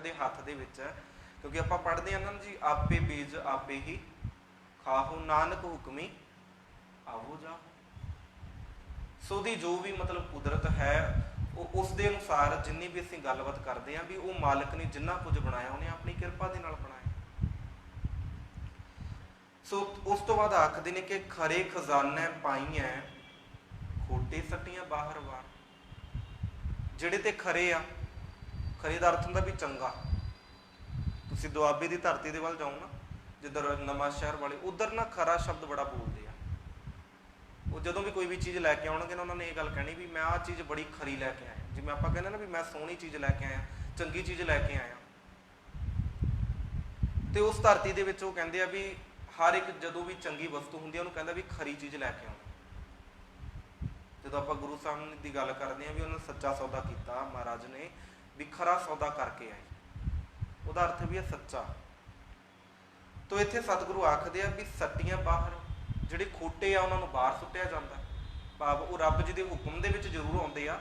ਦੇ ਹੱਥ ਦੇ ਵਿੱਚ ਹੈ, ਕਿਉਂਕਿ ਆਪਾਂ ਪੜ੍ਹਦੇ ਹਾਂ ਨਾ ਜੀ, ਆਪੇ ਬੀਜ ਆਪੇ ਹੀ ਖਾਹੋ ਨਾਨਕ ਹੁਕਮੀ ਆਵੋ ਜਾ। ਸੋ ਦੀ ਜੋ ਵੀ ਮਤਲਬ ਕੁਦਰਤ ਹੈ ਉਹ ਉਸ ਦੇ ਅਨੁਸਾਰ ਜਿੰਨੀ ਵੀ ਅਸੀਂ ਗੱਲਬਾਤ ਕਰਦੇ ਹਾਂ ਵੀ ਉਹ ਮਾਲਕ ਨੇ ਜਿੰਨਾ ਕੁਝ ਬਣਾਇਆ ਉਹਨੇ ਆਪਣੀ ਕਿਰਪਾ ਦੇ ਨਾਲ ਬਣਾਇਆ। ਸੋ ਉਸ ਤੋਂ ਬਾਅਦ ਆਖਦੇ ਨੇ ਕਿ ਖਰੇ ਖਜ਼ਾਨੇ ਪਾਈਆਂ ਖੋਟੇ ਸੱਟੀਆਂ ਬਾਹਰ ਵਾਰ। ਜਿਹੜੇ ਤੇ ਖਰੇ ਆ, ਖਰੇ ਦਾ ਅਰਥ ਹੁੰਦਾ ਵੀ ਚੰਗਾ। ਤੁਸੀਂ ਦੁਆਬੇ ਦੀ ਧਰਤੀ ਦੇ ਵੱਲ ਜਾਓ ਨਾ, ਜਿੱਧਰ ਨਵਾਂ ਸ਼ਹਿਰ ਵਾਲੇ, ਉਧਰ ਨਾ ਖਰਾ ਸ਼ਬਦ ਬੜਾ ਬੋਲਦੇ ਆ। ਉਹ ਜਦੋਂ ਵੀ ਕੋਈ ਵੀ ਚੀਜ਼ ਲੈ ਕੇ ਆਉਣਗੇ ਨਾ ਉਹਨਾਂ ਨੇ ਇਹ ਗੱਲ ਕਹਿਣੀ ਵੀ ਮੈਂ ਆਹ ਚੀਜ਼ ਬੜੀ ਖਰੀ ਲੈ ਕੇ ਆਇਆ। ਜਿਵੇਂ ਆਪਾਂ ਕਹਿੰਦੇ ਨਾ ਵੀ ਮੈਂ ਸੋਹਣੀ ਚੀਜ਼ ਲੈ ਕੇ ਆਇਆ, ਚੰਗੀ ਚੀਜ਼ ਲੈ ਕੇ ਆਇਆ। ਤੇ ਉਸ ਧਰਤੀ ਦੇ ਵਿੱਚ ਉਹ ਕਹਿੰਦੇ ਆ ਵੀ ਹਰ ਇੱਕ ਜਦੋਂ ਵੀ ਚੰਗੀ ਵਸਤੂ ਹੁੰਦੀ ਆ ਉਹਨੂੰ ਕਹਿੰਦਾ ਵੀ ਖਰੀ ਚੀਜ਼ ਲੈ ਕੇ ਆਉਣੀ। ਜਦੋਂ ਆਪਾਂ ਗੁਰੂ ਸਾਹਿਬ ਦੀ ਗੱਲ ਕਰਦੇ ਹਾਂ ਵੀ ਉਹਨਾਂ ਨੇ ਸੱਚਾ ਸੌਦਾ ਕੀਤਾ, ਮਹਾਰਾਜ ਨੇ ਵੀ ਖਰਾ ਸੌਦਾ ਕਰਕੇ ਆਏ, ਉਹਦਾ ਅਰਥ ਵੀ ਹੈ ਸੱਚਾ। ਤੋ ਇੱਥੇ ਸਤਿਗੁਰੂ ਆਖਦੇ ਆ ਵੀ ਸੱਟੀਆਂ ਬਾਹਰ, ਜਿਹੜੇ ਖੋਟੇ ਆ ਉਹਨਾਂ ਨੂੰ ਬਾਹਰ ਸੁੱਟਿਆ ਜਾਂਦਾ। ਭਾਵ ਉਹ ਰੱਬ ਜੀ ਦੇ ਹੁਕਮ ਦੇ ਵਿੱਚ ਜ਼ਰੂਰ ਆਉਂਦੇ ਆ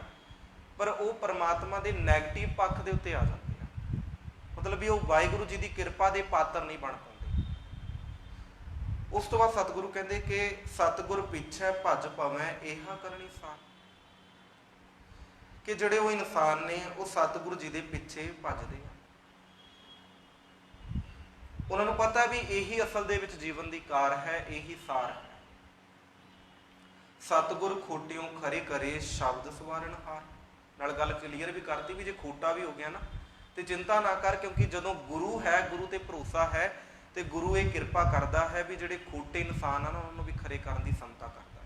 ਪਰ ਉਹ ਪਰਮਾਤਮਾ ਦੇ ਨੈਗੇਟਿਵ ਪੱਖ ਦੇ ਉੱਤੇ ਆ ਜਾਂਦੇ ਆ। ਮਤਲਬ ਵੀ ਉਹ ਵਾਹਿਗੁਰੂ ਜੀ ਦੀ ਕਿਰਪਾ ਦੇ ਪਾਤਰ ਨਹੀਂ ਬਣ ਪਾਉਂਦੇ। ਉਸ ਤੋਂ ਬਾਅਦ ਸਤਿਗੁਰੂ ਕਹਿੰਦੇ ਕਿ ਸਤਿਗੁਰ ਪਿੱਛੇ ਭੱਜ ਪਵੈ ਇਹਾ ਕਰਨੀ ਸਾਰ। ਕਿ ਜਿਹੜੇ ਉਹ ਇਨਸਾਨ ਨੇ ਉਹ ਸਤਿਗੁਰੂ ਜੀ ਦੇ ਪਿੱਛੇ ਭੱਜਦੇ ਆ। ਉਹਨਾਂ ਨੂੰ ਪਤਾ ਵੀ ਇਹੀ ਅਸਲ ਦੇ ਵਿੱਚ ਜੀਵਨ ਦੀ ਕਾਰ ਹੈ, ਇਹੀ ਸਾਰ ਹੈ। ਸਤਿਗੁਰ ਖੋਟਿਓਂ ਖਰੇ ਕਰੇ ਸ਼ਬਦ ਸਵਾਰਨ ਹਾਰ। ਨਾਲ ਗੱਲ ਕਲੀਅਰ ਵੀ ਕਰਤੀ ਵੀ ਜੇ ਖੋਟਾ ਵੀ ਹੋ ਗਿਆ ਨਾ ਤੇ ਚਿੰਤਾ ਨਾ ਕਰ, ਕਿਉਂਕਿ ਜਦੋਂ ਗੁਰੂ ਹੈ, ਗੁਰੂ ਤੇ ਭਰੋਸਾ ਹੈ ਤੇ ਗੁਰੂ ਇਹ ਕਿਰਪਾ ਕਰਦਾ ਹੈ ਵੀ ਜਿਹੜੇ ਖੋਟੇ ਇਨਸਾਨ ਆ ਨਾ ਉਹਨਾਂ ਨੂੰ ਵੀ ਖਰੇ ਕਰਨ ਦੀ ਸਮਤਾ ਕਰਦਾ।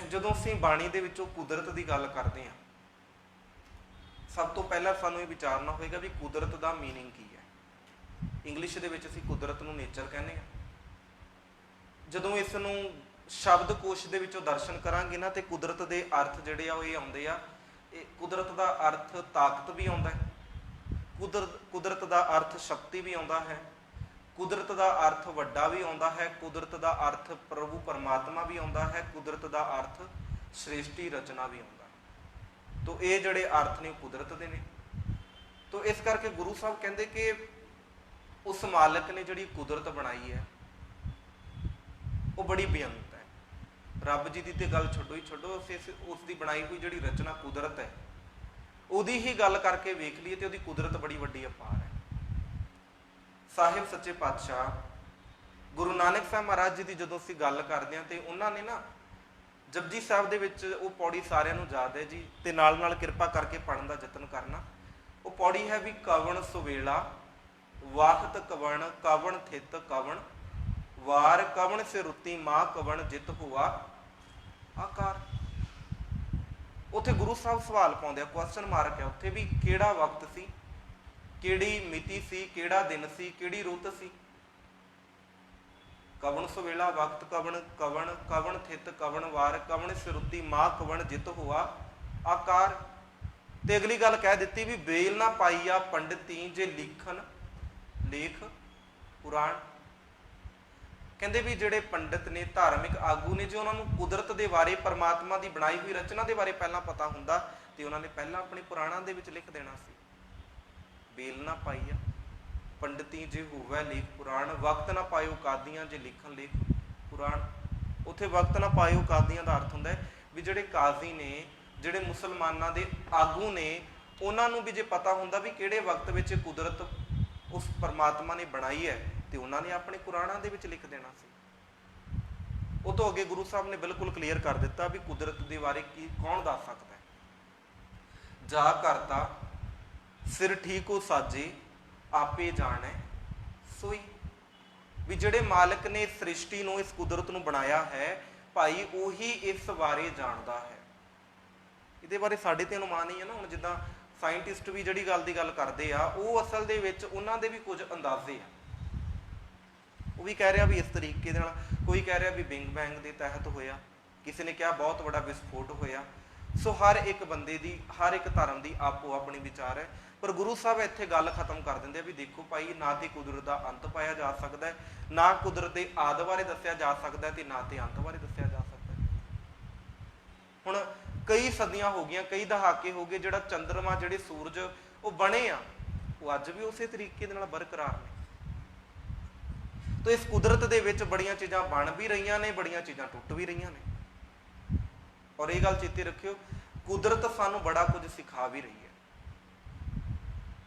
ਜਦੋਂ ਅਸੀਂ ਬਾਣੀ ਦੇ ਵਿੱਚੋਂ ਕੁਦਰਤ ਦੀ ਗੱਲ ਕਰਦੇ ਹਾਂ, ਸਭ ਤੋਂ ਪਹਿਲਾਂ ਸਾਨੂੰ ਇਹ ਵਿਚਾਰਨਾ ਹੋਏਗਾ ਵੀ ਕੁਦਰਤ ਦਾ ਮੀਨਿੰਗ ਕੀ ਹੈ। ਇੰਗਲਿਸ਼ ਦੇ ਵਿੱਚ ਅਸੀਂ ਕੁਦਰਤ ਨੂੰ ਨੇਚਰ ਕਹਿੰਦੇ ਹਾਂ। ਜਦੋਂ ਇਸ ਨੂੰ ਸ਼ਬਦ ਕੋਸ਼ ਦੇ ਵਿੱਚੋਂ ਦਰਸ਼ਨ ਕਰਾਂਗੇ ਨਾ ਤੇ ਕੁਦਰਤ ਦੇ ਅਰਥ ਜਿਹੜੇ ਆ ਉਹ ਇਹ ਆਉਂਦੇ ਆ। ਇਹ ਕੁਦਰਤ ਦਾ ਅਰਥ ਤਾਕਤ ਵੀ ਆਉਂਦਾ ਹੈ, ਕੁਦਰਤ ਦਾ ਅਰਥ ਸ਼ਕਤੀ ਵੀ ਆਉਂਦਾ ਹੈ, ਕੁਦਰਤ ਦਾ ਅਰਥ ਵੱਡਾ ਵੀ ਆਉਂਦਾ ਹੈ, ਕੁਦਰਤ ਦਾ ਅਰਥ ਪ੍ਰਭੂ ਪਰਮਾਤਮਾ ਵੀ ਆਉਂਦਾ ਹੈ, ਕੁਦਰਤ ਦਾ ਅਰਥ ਸ੍ਰਿਸ਼ਟੀ ਰਚਨਾ ਵੀ ਆਉਂਦਾ ਹੈ। ਤੋ ਇਹ ਜਿਹੜੇ ਅਰਥ ਨੇ ਉਹ ਕੁਦਰਤ ਦੇ ਨੇ। ਤੋ ਇਸ ਕਰਕੇ ਗੁਰੂ ਸਾਹਿਬ ਕਹਿੰਦੇ ਕਿ ਉਸ ਮਾਲਕ ਨੇ ਜਿਹੜੀ ਕੁਦਰਤ ਬਣਾਈ ਹੈ ਉਹ ਬੜੀ ਬੇਅੰਤ ਹੈ। ਰੱਬ ਜੀ ਦੀ ਤੇ ਗੱਲ ਛੱਡੋ ਹੀ ਛੱਡੋ, ਉਸ ਦੀ ਬਣਾਈ ਹੋਈ ਜਿਹੜੀ ਰਚਨਾ ਕੁਦਰਤ ਹੈ ਉਹਦੀ ਹੀ ਗੱਲ ਕਰਕੇ ਵੇਖ ਲਈਏ ਤੇ ਉਹਦੀ ਕੁਦਰਤ ਬੜੀ ਵੱਡੀ ਅਪਾਰ ਹੈ। ਸਾਹਿਬ ਸੱਚੇ ਪਾਤਸ਼ਾਹ ਗੁਰੂ ਨਾਨਕ ਸਾਹਿਬ ਮਹਾਰਾਜ ਜੀ ਦੀ ਜਦੋਂ ਅਸੀਂ ਗੱਲ ਕਰਦੇ ਹਾਂ ਤੇ ਉਹਨਾਂ ਨੇ ਨਾ ਜਪਜੀ ਸਾਹਿਬ ਦੇ ਵਿੱਚ ਉਹ ਪੌੜੀ ਸਾਰਿਆਂ ਨੂੰ ਯਾਦ ਹੈ ਜੀ, ਤੇ ਨਾਲ ਨਾਲ ਕਿਰਪਾ ਕਰਕੇ ਪੜ੍ਹਨ ਦਾ ਯਤਨ ਕਰਨਾ। ਉਹ ਪੌੜੀ ਹੈ ਵੀ ਕਵਣ ਸੁਵੇਲਾ ਵਾਹਤ ਕਵਣ ਕਵਣ ਥਿਤ ਕਵਣ ਵਾਰ ਕਵਣ ਸਿਰੁੱਤੀ ਮਾਂ ਕਵਣ ਜਿਤ ਹੋਆ ਆਕਾਰ। ਉੱਥੇ ਗੁਰੂ ਸਾਹਿਬ ਸਵਾਲ ਪਾਉਂਦੇ ਆ, ਕੁਐਸਚਨ ਮਾਰਕ ਹੈ ਉੱਥੇ ਵੀ ਕਿਹੜਾ ਵਕਤ ਸੀ, ਕਿਹੜੀ ਮਿਤੀ ਸੀ, ਕਿਹੜਾ ਦਿਨ ਸੀ, ਕਿਹੜੀ ਰੁੱਤ ਸੀ। ਕਵਣ ਸੁਵੇਲਾ ਵਕਤ ਕਵਣ ਕਵਣ ਕਵਣ ਥਿਤ ਕਵਣ ਵਾਰ ਕਵਣ ਸਿਰੁੱਤੀ ਮਾਂ ਕਵਣ ਜਿਤ ਹੋਆ ਆਕਾਰ। ਤੇ ਅਗਲੀ ਗੱਲ ਕਹਿ ਦਿੱਤੀ ਵੀ ਬੇਲ ਨਾ ਪਾਈ ਆ ਪੰਡਤੀ ਜੇ ਲਿਖਣ ਲੇਖ ਪੁਰਾਣ। ਕਹਿੰਦੇ ਵੀ ਜਿਹੜੇ ਪੰਡਿਤ ਨੇ, ਧਾਰਮਿਕ ਆਗੂ ਨੇ, ਜੇ ਉਹਨਾਂ ਨੂੰ ਕੁਦਰਤ ਦੇ ਬਾਰੇ, ਪਰਮਾਤਮਾ ਦੀ ਬਣਾਈ ਹੋਈ ਰਚਨਾ ਦੇ ਬਾਰੇ ਪਹਿਲਾਂ ਪਤਾ ਹੁੰਦਾ ਤੇ ਉਹਨਾਂ ਨੇ ਪਹਿਲਾਂ ਆਪਣੇ ਪੁਰਾਣਾਂ ਦੇ ਵਿੱਚ ਲਿਖ ਦੇਣਾ ਸੀ। ਬੇਲ ਨਾ ਪਾਈ ਆ ਪੰਡਤੀ ਜੇ ਹੋਵੇ ਲੇਖ ਪੁਰਾਣ ਵਕਤ ਨਾ ਪਾਇਓ ਕਾਦੀਆਂ ਜੇ ਲਿਖਣ ਲੇਖ ਪੁਰਾਣ। ਉੱਥੇ ਵਕਤ ਨਾ ਪਾਇਓ ਕਾਦੀਆਂ ਦਾ ਅਰਥ ਹੁੰਦਾ ਹੈ ਵੀ ਜਿਹੜੇ ਕਾਜ਼ੀ ਨੇ, ਜਿਹੜੇ ਮੁਸਲਮਾਨਾਂ ਦੇ ਆਗੂ ਨੇ, ਉਹਨਾਂ ਨੂੰ ਵੀ ਜੇ ਪਤਾ ਹੁੰਦਾ ਵੀ ਕਿਹੜੇ ਵਕਤ ਵਿੱਚ ਕੁਦਰਤ ਉਸ ਪਰਮਾਤਮਾ ਨੇ ਬਣਾਈ ਹੈ ਤੇ ਉਹਨਾਂ ਨੇ ਆਪਣੇ ਪੁਰਾਣਾਂ ਦੇ ਵਿੱਚ ਲਿਖ ਦੇਣਾ ਸੀ। ਉਹ ਤੋਂ ਅੱਗੇ ਗੁਰੂ ਸਾਹਿਬ ਨੇ ਬਿਲਕੁਲ ਕਲੀਅਰ ਕਰ ਦਿੱਤਾ ਵੀ ਕੁਦਰਤ ਦੇ ਬਾਰੇ ਕੀ ਕੌਣ ਦੱਸ ਸਕਦਾ ਹੈ। ਜਾ ਕਰਤਾ ਸਿਰ ਠੀਕੋ ਸਾਜੇ ਆਪੇ ਜਾਣੈ ਸੋਈ। ਵੀ ਜਿਹੜੇ ਮਾਲਕ ਨੇ ਸ੍ਰਿਸ਼ਟੀ ਨੂੰ, ਇਸ ਕੁਦਰਤ ਨੂੰ ਬਣਾਇਆ ਹੈ ਭਾਈ, ਉਹੀ ਇਸ ਬਾਰੇ ਜਾਣਦਾ ਹੈ। ਇਹਦੇ ਬਾਰੇ ਸਾਡੇ ਤੇ ਅਨੁਮਾਨ ਹੀ ਹੈ ਨਾ। ਹੁਣ ਜਿੱਦਾਂ ਸਾਇੰਟਿਸਟ ਵੀ ਜਿਹੜੀ ਗੱਲ ਦੀ ਗੱਲ ਕਰਦੇ ਆ, ਉਹ ਅਸਲ ਦੇ ਵਿੱਚ ਉਹਨਾਂ ਦੇ ਵੀ ਕੁਝ ਅੰਦਾਜ਼ੇ ਆ। ਉਹ ਵੀ ਕਹਿ ਰਿਹਾ ਵੀ ਇਸ ਤਰੀਕੇ ਦੇ ਨਾਲ, ਕੋਈ ਕਹਿ ਰਿਹਾ ਵੀ ਬਿੰਗ ਬੈਂਗ ਦੇ ਤਹਿਤ ਹੋਇਆ, ਕਿਸੇ ਨੇ ਕਿਹਾ ਬਹੁਤ ਵੱਡਾ ਵਿਸਫੋਟ ਹੋਇਆ। ਸੋ ਹਰ ਇੱਕ ਬੰਦੇ ਦੀ, ਹਰ ਇੱਕ ਧਰਮ ਦੀ ਆਪੋ ਆਪਣੀ ਵਿਚਾਰ ਹੈ। ਪਰ ਗੁਰੂ ਸਾਹਿਬ ਇੱਥੇ ਗੱਲ ਖਤਮ ਕਰ ਦਿੰਦੇ ਆ ਵੀ ਦੇਖੋ ਭਾਈ, ਨਾ ਤੇ ਕੁਦਰਤ ਦਾ ਅੰਤ ਪਾਇਆ ਜਾ ਸਕਦਾ ਹੈ, ਨਾ ਕੁਦਰਤ ਦੇ ਆਦਿ ਬਾਰੇ ਦੱਸਿਆ ਜਾ ਸਕਦਾ ਤੇ ਨਾ ਤੇ ਅੰਤ ਬਾਰੇ ਦੱਸਿਆ ਜਾ ਸਕਦਾ। ਹੁਣ कई सदियां हो गई, कई दहाके हो गए, ਜਿਹੜਾ ਚੰਦਰਮਾ ਜਿਹੜੇ ਸੂਰਜ ਉਹ ਬਣੇ ਆ ਉਹ ਅੱਜ ਵੀ ਉਸੇ ਤਰੀਕੇ ਦੇ ਨਾਲ ਬਰਕਰਾਰ ਨੇ। तो इस कुदरत ਦੇ ਵਿੱਚ ਬੜੀਆਂ ਚੀਜ਼ਾਂ ਬਣ ਵੀ ਰਹੀਆਂ ਨੇ, ਬੜੀਆਂ ਚੀਜ਼ਾਂ ਟੁੱਟ ਵੀ ਰਹੀਆਂ ਨੇ। ਔਰ ਇਹ ਗੱਲ ਚੇਤੇ ਰੱਖਿਓ, ਕੁਦਰਤ ਸਾਨੂੰ ਬੜਾ ਕੁਝ ਸਿਖਾ ਵੀ ਰਹੀ ਹੈ।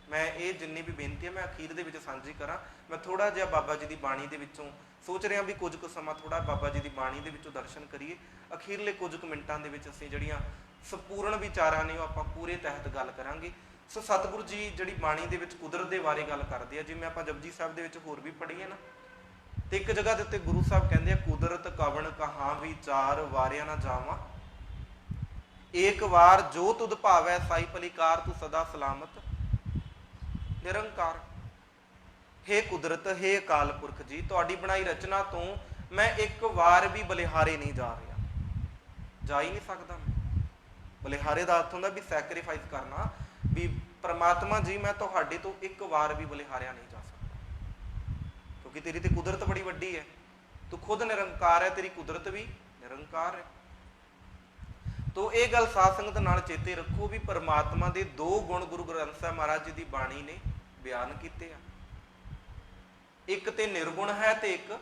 ਮੈਂ ਇਹ ਜਿੰਨੀ ਵੀ ਬੇਨਤੀ ਹੈ ਮੈਂ ਅਖੀਰ ਦੇ ਵਿੱਚ ਸਾਂਝੀ ਕਰਾਂ। ਮੈਂ ਥੋੜਾ ਜਿਹਾ ਬਾਬਾ ਜੀ ਦੀ ਬਾਣੀ ਦੇ ਵਿੱਚੋਂ ਸੋਚ ਰਿਹਾ ਵੀ ਕੁਝ ਕੁ ਸਮਾਂ ਥੋੜਾ ਬਾਬਾ ਜੀ ਦੀ ਬਾਣੀ ਦੇ ਵਿੱਚੋਂ ਦਰਸ਼ਨ ਕਰੀਏ। ਅਖੀਰਲੇ ਕੁਝ ਕੁ ਮਿੰਟਾਂ ਦੇ ਵਿੱਚ ਅਸੀਂ ਜਿਹੜੀਆਂ ਸੰਪੂਰਨ ਵਿਚਾਰਾਂ ਨੇ ਉਹ ਆਪਾਂ ਪੂਰੇ ਤਹਿਤ ਗੱਲ ਕਰਾਂਗੇ। ਸੋ ਸਤਿਗੁਰੂ ਜੀ ਜਿਹੜੀ ਬਾਣੀ ਦੇ ਵਿੱਚ ਕੁਦਰਤ ਦੇ ਬਾਰੇ ਗੱਲ ਕਰਦੇ ਆ, ਜਿਵੇਂ ਆਪਾਂ ਜਪਜੀ ਸਾਹਿਬ ਦੇ ਵਿੱਚ ਹੋਰ ਵੀ ਪੜ੍ਹੀਏ ਨਾ, ਤੇ ਇੱਕ ਜਗ੍ਹਾ ਦੇ ਉੱਤੇ ਗੁਰੂ ਸਾਹਿਬ ਕਹਿੰਦੇ ਆ, ਕੁਦਰਤ ਕਵਣ ਕਹਾਂ ਵਿਚਾਰ ਵਾਰਿਆ ਨਾ ਜਾਵਾਂ, ਏਕ ਵਾਰ ਜੋ ਤੁਧ ਭਾਵੈ ਸਾਈ ਭਲੀਕਾਰ, ਤੂੰ ਸਦਾ ਸਲਾਮਤ ਨਿਰੰਕਾਰ। हे ਕੁਦਰਤ, हे ਅਕਾਲ ਪੁਰਖ ਜੀ, ਤੁਹਾਡੀ ਬਣਾਈ ਰਚਨਾ ਤੋਂ ਮੈਂ ਇੱਕ ਵਾਰ ਵੀ ਬਲਿਹਾਰੇ ਨਹੀਂ ਜਾ ਰਿਹਾ, ਜਾ ਹੀ ਨਹੀਂ ਸਕਦਾ। ਬਲਿਹਾਰੇ ਦਾ ਅਰਥ ਹੁੰਦਾ ਵੀ ਸੈਕਰੀਫਾਈਸ ਕਰਨਾ, ਵੀ ਪ੍ਰਮਾਤਮਾ ਜੀ ਮੈਂ ਤੁਹਾਡੇ ਤੋਂ ਇੱਕ ਵਾਰ ਵੀ ਬਲਿਹਾਰਿਆ ਨਹੀਂ ਜਾ ਸਕਦਾ, ਕਿਉਂਕਿ ਤੇਰੀ ਤੇ ਕੁਦਰਤ ਬੜੀ ਵੱਡੀ ਹੈ, ਤੂੰ ਖੁਦ ਨਿਰੰਕਾਰ ਹੈ, ਤੇਰੀ ਕੁਦਰਤ ਵੀ ਨਿਰੰਕਾਰ ਹੈ। ਤੋ ਇਹ ਗੱਲ ਸਾਧ ਸੰਗਤ ਨਾਲ ਚੇਤੇ ਰੱਖੋ ਵੀ ਪਰਮਾਤਮਾ ਦੇ ਦੋ ਗੁਣ ਗੁਰੂ ਗ੍ਰੰਥ ਸਾਹਿਬ ਮਹਾਰਾਜ ਜੀ ਦੀ ਬਾਣੀ ਨੇ ਬਿਆਨ ਕੀਤੇ ਆ, ਇੱਕ ਤੇ ਨਿਰਗੁਣ ਹੈ ਤੇ ਇੱਕ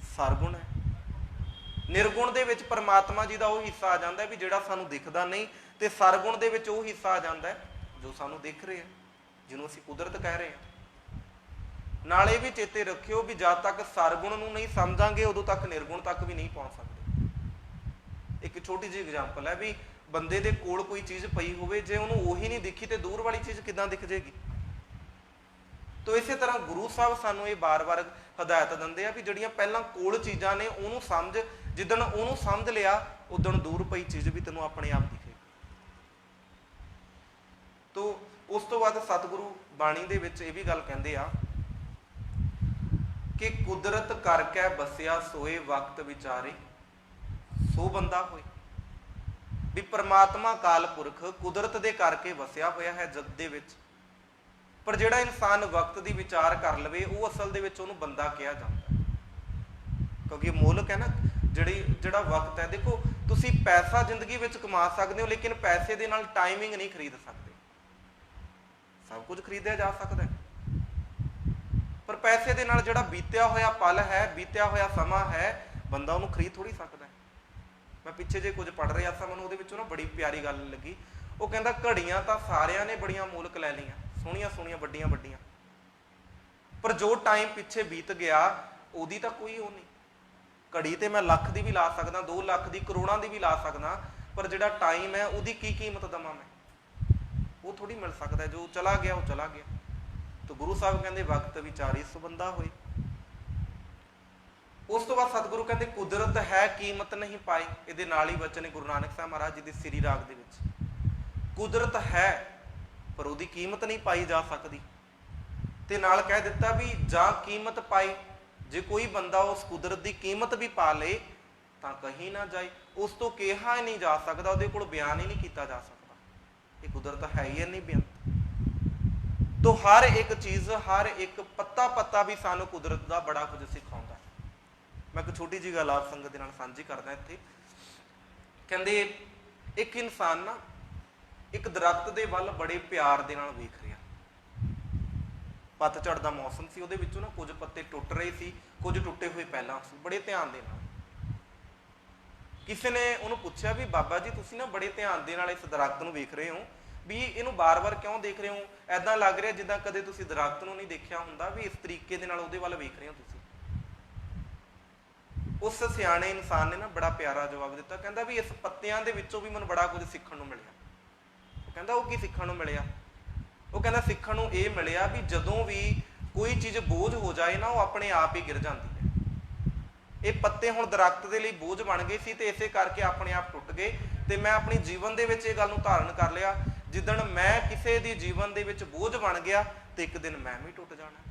ਸਰਗੁਣ ਹੈ। ਨਿਰਗੁਣ ਦੇ ਵਿੱਚ ਪਰਮਾਤਮਾ ਜੀ ਦਾ ਉਹ ਹਿੱਸਾ ਆ ਜਾਂਦਾ ਵੀ ਜਿਹੜਾ ਸਾਨੂੰ ਦਿਖਦਾ ਨਹੀਂ, ਤੇ ਸਰਗੁਣ ਦੇ ਵਿੱਚ ਉਹ ਹਿੱਸਾ ਆ ਜਾਂਦਾ ਜੋ ਸਾਨੂੰ ਦਿਖ ਰਿਹਾ, ਜਿਹਨੂੰ ਅਸੀਂ ਕੁਦਰਤ ਕਹਿ ਰਹੇ ਹਾਂ। ਨਾਲੇ ਵੀ ਚੇਤੇ ਰੱਖਿਓ ਵੀ ਜਦ ਤੱਕ ਸਰਗੁਣ ਨੂੰ ਨਹੀਂ ਸਮਝਾਂਗੇ ਉਦੋਂ ਤੱਕ ਨਿਰਗੁਣ ਤੱਕ ਵੀ ਨਹੀਂ ਪਹੁੰਚ ਸਕਦੇ। ਇੱਕ ਛੋਟੀ ਜਿਹੀ ਐਗਜ਼ਾਮਪਲ ਹੈ ਵੀ ਬੰਦੇ ਦੇ ਕੋਲ ਕੋਈ ਚੀਜ਼ ਪਈ ਹੋਵੇ, ਜੇ ਉਹਨੂੰ ਉਹੀ ਨਹੀਂ ਦਿਖੀ ਤੇ ਦੂਰ ਵਾਲੀ ਚੀਜ਼ ਕਿੱਦਾਂ ਦਿਖ ਜੇਗੀ। ਤੋ ਇਸੇ ਤਰ੍ਹਾਂ ਗੁਰੂ ਸਾਹਿਬ ਸਾਨੂੰ ਇਹ ਬਾਰ-ਬਾਰ ਹਦਾਇਤ ਦਿੰਦੇ ਆ ਵੀ ਜਿਹੜੀਆਂ ਪਹਿਲਾਂ ਕੋਲ ਚੀਜ਼ਾਂ ਨੇ ਉਹਨੂੰ ਸਮਝ, ਜਿੱਦਣ ਉਹਨੂੰ ਸਮਝ ਲਿਆ ਉਦਣ ਦੂਰ ਪਈ ਚੀਜ਼ ਵੀ ਤੈਨੂੰ ਆਪਣੇ ਆਪ ਦਿਖੇਗੀ। ਤੋ ਉਸ ਤੋਂ ਬਾਅਦ ਸਤਿਗੁਰੂ ਬਾਣੀ ਦੇ ਵਿੱਚ ਇਹ ਵੀ ਗੱਲ ਕਹਿੰਦੇ ਆ ਕਿ ਕੁਦਰਤ ਕਰਕੇ ਬਸਿਆ ਸੋਏ ਵਕਤ ਵਿਚਾਰੇ ਸੋ ਬੰਦਾ ਹੋਏ, ਵੀ ਪਰਮਾਤਮਾ ਅਕਾਲ ਪੁਰਖ ਕੁਦਰਤ ਦੇ ਕਰਕੇ ਵਸਿਆ ਹੋਇਆ ਹੈ ਜਗਤ ਦੇ ਵਿੱਚ, ਪਰ ਜਿਹੜਾ ਇਨਸਾਨ ਵਕਤ ਦੀ ਵਿਚਾਰ ਕਰ ਲਵੇ ਉਹ ਅਸਲ ਦੇ ਵਿੱਚ ਉਹਨੂੰ ਬੰਦਾ ਕਿਹਾ ਜਾਂਦਾ, ਕਿਉਂਕਿ ਮੋਲਕ ਹੈ ਨਾ ਜਿਹੜਾ ਵਕਤ ਹੈ। ਦੇਖੋ ਤੁਸੀਂ ਪੈਸਾ ਜ਼ਿੰਦਗੀ ਵਿੱਚ ਕਮਾ ਸਕਦੇ ਹੋ, ਲੇਕਿਨ ਪੈਸੇ ਦੇ ਨਾਲ ਟਾਈਮਿੰਗ ਨਹੀਂ ਖਰੀਦ ਸਕਦੇ। ਸਭ ਕੁਝ ਖਰੀਦਿਆ ਜਾ ਸਕਦਾ ਹੈ, ਪਰ ਪੈਸੇ ਦੇ ਨਾਲ ਜਿਹੜਾ ਬੀਤਿਆ ਹੋਇਆ ਪਲ ਹੈ, ਬੀਤਿਆ ਹੋਇਆ ਸਮਾਂ ਹੈ, ਬੰਦਾ ਉਹਨੂੰ ਖਰੀਦ ਥੋੜੀ ਸਕਦਾ। ਮੈਂ ਪਿੱਛੇ ਜੇ ਕੁਝ ਪੜ੍ਹ ਰਿਹਾ ਸਾਂ, ਮੈਨੂੰ ਉਹਦੇ ਵਿੱਚੋਂ ਨਾ ਬੜੀ ਪਿਆਰੀ ਗੱਲ ਲੱਗੀ। ਉਹ ਕਹਿੰਦਾ ਘੜੀਆਂ ਤਾਂ ਸਾਰਿਆਂ ਨੇ ਬੜੀਆਂ ਮੁੱਲ ਲੈ ਲਈਆਂ, ਸੋਹਣੀਆਂ ਸੋਹਣੀਆਂ ਵੱਡੀਆਂ ਵੱਡੀਆਂ, ਪਰ ਜੋ ਟਾਈਮ ਪਿੱਛੇ ਬੀਤ ਗਿਆ ਉਹਦੀ ਤਾਂ ਕੋਈ ਉਹ ਨਹੀਂ। ਘੜੀ ਤੇ ਮੈਂ ਲੱਖ ਦੀ ਵੀ ਲਾ ਸਕਦਾ, 2 ਲੱਖ ਦੀ, ਕਰੋੜਾਂ ਦੀ ਵੀ ਲਾ ਸਕਦਾ, ਪਰ ਜਿਹੜਾ ਟਾਈਮ ਹੈ ਉਹਦੀ ਕੀ ਕੀਮਤ ਦੇਵਾਂ ਮੈਂ? ਉਹ ਥੋੜੀ ਮਿਲ ਸਕਦਾ, ਜੋ ਚਲਾ ਗਿਆ ਉਹ ਚਲਾ ਗਿਆ। ਤਾਂ ਗੁਰੂ ਸਾਹਿਬ ਕਹਿੰਦੇ ਵਕਤ ਵਿਚਾਰੀ ਸੋ ਬੰਦਾ ਹੋਏ। ਉਸ ਤੋਂ ਬਾਅਦ ਸਤਿਗੁਰੂ ਕਹਿੰਦੇ ਕੁਦਰਤ ਹੈ ਕੀਮਤ ਨਹੀਂ ਪਾਈ। ਇਹਦੇ ਨਾਲ ਹੀ ਬਚਨ ਹੈ ਗੁਰੂ ਨਾਨਕ ਸਾਹਿਬ ਮਹਾਰਾਜ ਜੀ ਦੇ ਸ੍ਰੀ ਰਾਗ ਦੇ ਵਿੱਚ, ਕੁਦਰਤ ਹੈ ਪਰ ਉਹਦੀ ਕੀਮਤ ਨਹੀਂ ਪਾਈ ਜਾ ਸਕਦੀ। ਤੇ ਨਾਲ ਕਹਿ ਦਿੱਤਾ ਵੀ ਜਾਂ ਕੀਮਤ ਪਾਈ, ਜੇ ਕੋਈ ਬੰਦਾ ਉਸ ਕੁਦਰਤ ਦੀ ਕੀਮਤ ਵੀ ਪਾ ਲੇ ਤਾਂ ਕਹੀਂ ਨਾ ਜਾਏ, ਉਸ ਤੋਂ ਕਿਹਾ ਹੀ ਨਹੀਂ ਜਾ ਸਕਦਾ, ਉਹਦੇ ਕੋਲ ਬਿਆਨ ਹੀ ਨਹੀਂ ਕੀਤਾ ਜਾ ਸਕਦਾ। ਇਹ ਕੁਦਰਤ ਹੈ ਹੀ ਨਹੀਂ ਬੇਅੰਤ। ਤੋ ਹਰ ਇੱਕ ਚੀਜ਼, ਹਰ ਇੱਕ ਪੱਤਾ ਪੱਤਾ ਵੀ ਸਾਨੂੰ ਕੁਦਰਤ ਦਾ ਬੜਾ ਕੁਝ ਸਿਖਾਉਂਦਾ। ਮੈਂ ਇੱਕ ਛੋਟੀ ਜਿਹੀ ਗੱਲ ਆਪ ਸੰਗਤ ਦੇ ਨਾਲ ਸਾਂਝੀ ਕਰਦਾ ਇੱਥੇ। ਕਹਿੰਦੇ ਇੱਕ ਇਨਸਾਨ ਨਾ ਇੱਕ ਦਰਖਤ ਦੇ ਵੱਲ ਬੜੇ ਪਿਆਰ ਦੇ ਨਾਲ ਵੇਖ ਰਿਹਾ। ਪਤਝੜ ਦਾ ਮੌਸਮ ਸੀ, ਉਹਦੇ ਵਿੱਚੋਂ ਨਾ ਕੁਝ ਪੱਤੇ ਟੁੱਟ ਰਹੇ ਸੀ, ਕੁਝ ਟੁੱਟੇ ਹੋਏ ਪਹਿਲਾਂ ਸੀ, ਬੜੇ ਧਿਆਨ ਦੇ ਨਾਲ। ਕਿਸੇ ਨੇ ਉਹਨੂੰ ਪੁੱਛਿਆ ਵੀ ਬਾਬਾ ਜੀ ਤੁਸੀਂ ਨਾ ਬੜੇ ਧਿਆਨ ਦੇ ਨਾਲ ਇਸ ਦਰਖਤ ਨੂੰ ਵੇਖ ਰਹੇ ਹੋ, ਵੀ ਇਹਨੂੰ ਬਾਰ-ਬਾਰ ਕਿਉਂ ਦੇਖ ਰਹੇ ਹੋ? ਐਦਾਂ ਲੱਗ ਰਿਹਾ ਜਿੱਦਾਂ ਕਦੇ ਤੁਸੀਂ ਦਰਖਤ ਨੂੰ ਨਹੀਂ ਦੇਖਿਆ ਹੁੰਦਾ, ਵੀ ਇਸ ਤਰੀਕੇ ਦੇ ਨਾਲ ਉਹਦੇ ਵੱਲ ਵੇਖ ਰਹੇ ਹੋ ਤੁਸੀਂ। ਉਸ ਸਿਆਣੇ ਇਨਸਾਨ ਨੇ ਨਾ ਬੜਾ ਪਿਆਰਾ ਜਵਾਬ ਦਿੱਤਾ, ਕਹਿੰਦਾ ਵੀ ਇਸ ਪੱਤਿਆਂ ਦੇ ਵਿੱਚੋਂ ਵੀ ਮੈਨੂੰ ਬੜਾ ਕੁਝ ਸਿੱਖਣ ਨੂੰ ਮਿਲਿਆ। ਉਹ ਕਹਿੰਦਾ ਉਹ ਕੀ ਸਿੱਖਣ ਨੂੰ ਮਿਲਿਆ? ਉਹ ਕਹਿੰਦਾ ਸਿੱਖਣ ਨੂੰ ਇਹ ਮਿਲਿਆ ਵੀ ਜਦੋਂ ਵੀ ਕੋਈ ਚੀਜ਼ ਬੋਝ ਹੋ ਜਾਏ ਨਾ ਉਹ ਆਪਣੇ ਆਪ ਹੀ ਗਿਰ ਜਾਂਦੀ ਹੈ। ਇਹ ਪੱਤੇ ਹੁਣ ਦਰਖਤ ਦੇ ਲਈ ਬੋਝ ਬਣ ਗਏ ਸੀ ਤੇ ਇਸੇ ਕਰਕੇ ਆਪਣੇ ਆਪ ਟੁੱਟ ਗਏ। ਤੇ ਮੈਂ ਆਪਣੀ ਜੀਵਨ ਦੇ ਵਿੱਚ ਇਹ ਗੱਲ ਨੂੰ ਧਾਰਨ ਕਰ ਲਿਆ, ਜਿੱਦਣ ਮੈਂ ਕਿਸੇ ਦੀ ਜੀਵਨ ਦੇ ਵਿੱਚ ਬੋਝ ਬਣ ਗਿਆ ਤੇ ਇੱਕ ਦਿਨ ਮੈਂ ਵੀ ਟੁੱਟ ਜਾਣਾ।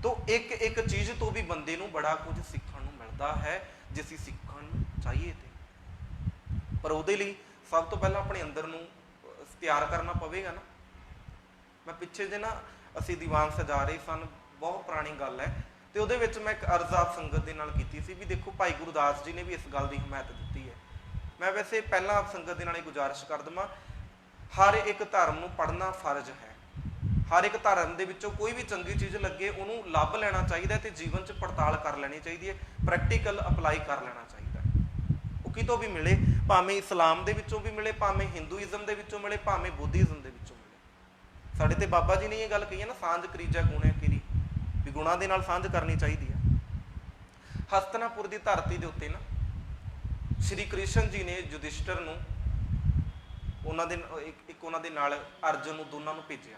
ਤੋ ਇੱਕ ਇੱਕ ਚੀਜ਼ ਤੋਂ ਵੀ ਬੰਦੇ ਨੂੰ ਬੜਾ ਕੁਝ ਸਿੱਖਣ ਨੂੰ ਮਿਲਦਾ ਹੈ ਜੇ ਅਸੀਂ ਸਿੱਖਣ ਚਾਹੀਏ ਤੇ। ਪਰ ਉਹਦੇ ਲਈ ਸਭ ਤੋਂ ਪਹਿਲਾਂ ਆਪਣੇ ਅੰਦਰ ਨੂੰ ਤਿਆਰ ਕਰਨਾ ਪਵੇਗਾ ਨਾ। ਮੈਂ ਪਿੱਛੇ ਜੇ ਨਾ ਅਸੀਂ ਦੀਵਾਨ ਸਜਾ ਰਹੇ ਸਨ, ਬਹੁਤ ਪੁਰਾਣੀ ਗੱਲ ਹੈ, ਤੇ ਉਹਦੇ ਵਿੱਚ ਮੈਂ ਇੱਕ ਅਰਜ਼ ਆਪ ਸੰਗਤ ਦੇ ਨਾਲ ਕੀਤੀ ਸੀ ਵੀ ਦੇਖੋ ਭਾਈ ਗੁਰਦਾਸ ਜੀ ਨੇ ਵੀ ਇਸ ਗੱਲ ਦੀ ਹਮਾਇਤ ਦਿੱਤੀ ਹੈ मैं वैसे पहला आप संगत दे नाल गुजारिश कर देवां, हर एक धर्म नूं पढ़ना फर्ज है। हर एक धर्म दे विचों कोई भी चंगी चीज़ लगे उहनूं लभ लेना चाहिए ते जीवन च पड़ताल कर लेनी चाहिए, प्रैक्टिकल अप्लाई कर लेना चाहिए। वो कितों भी मिले, भावें इस्लाम दे विचों भी मिले, भावें हिंदूइज़म दे विचों मिले, भावें बुद्धिज़म दे विचों मिले। साडे ते बाबा जी ने ये गल कही है ना, सांझ करीजा गुणे किरी, भी गुणां दे नाल सांझ करनी चाहिए है। हस्तिनापुर की धरती के उत्ते ना श्री कृष्ण जी ने युधिष्ठिर नूं उन्हां दे एक उन्हां दे नाल अर्जुन नूं दोनां नूं भेजिया।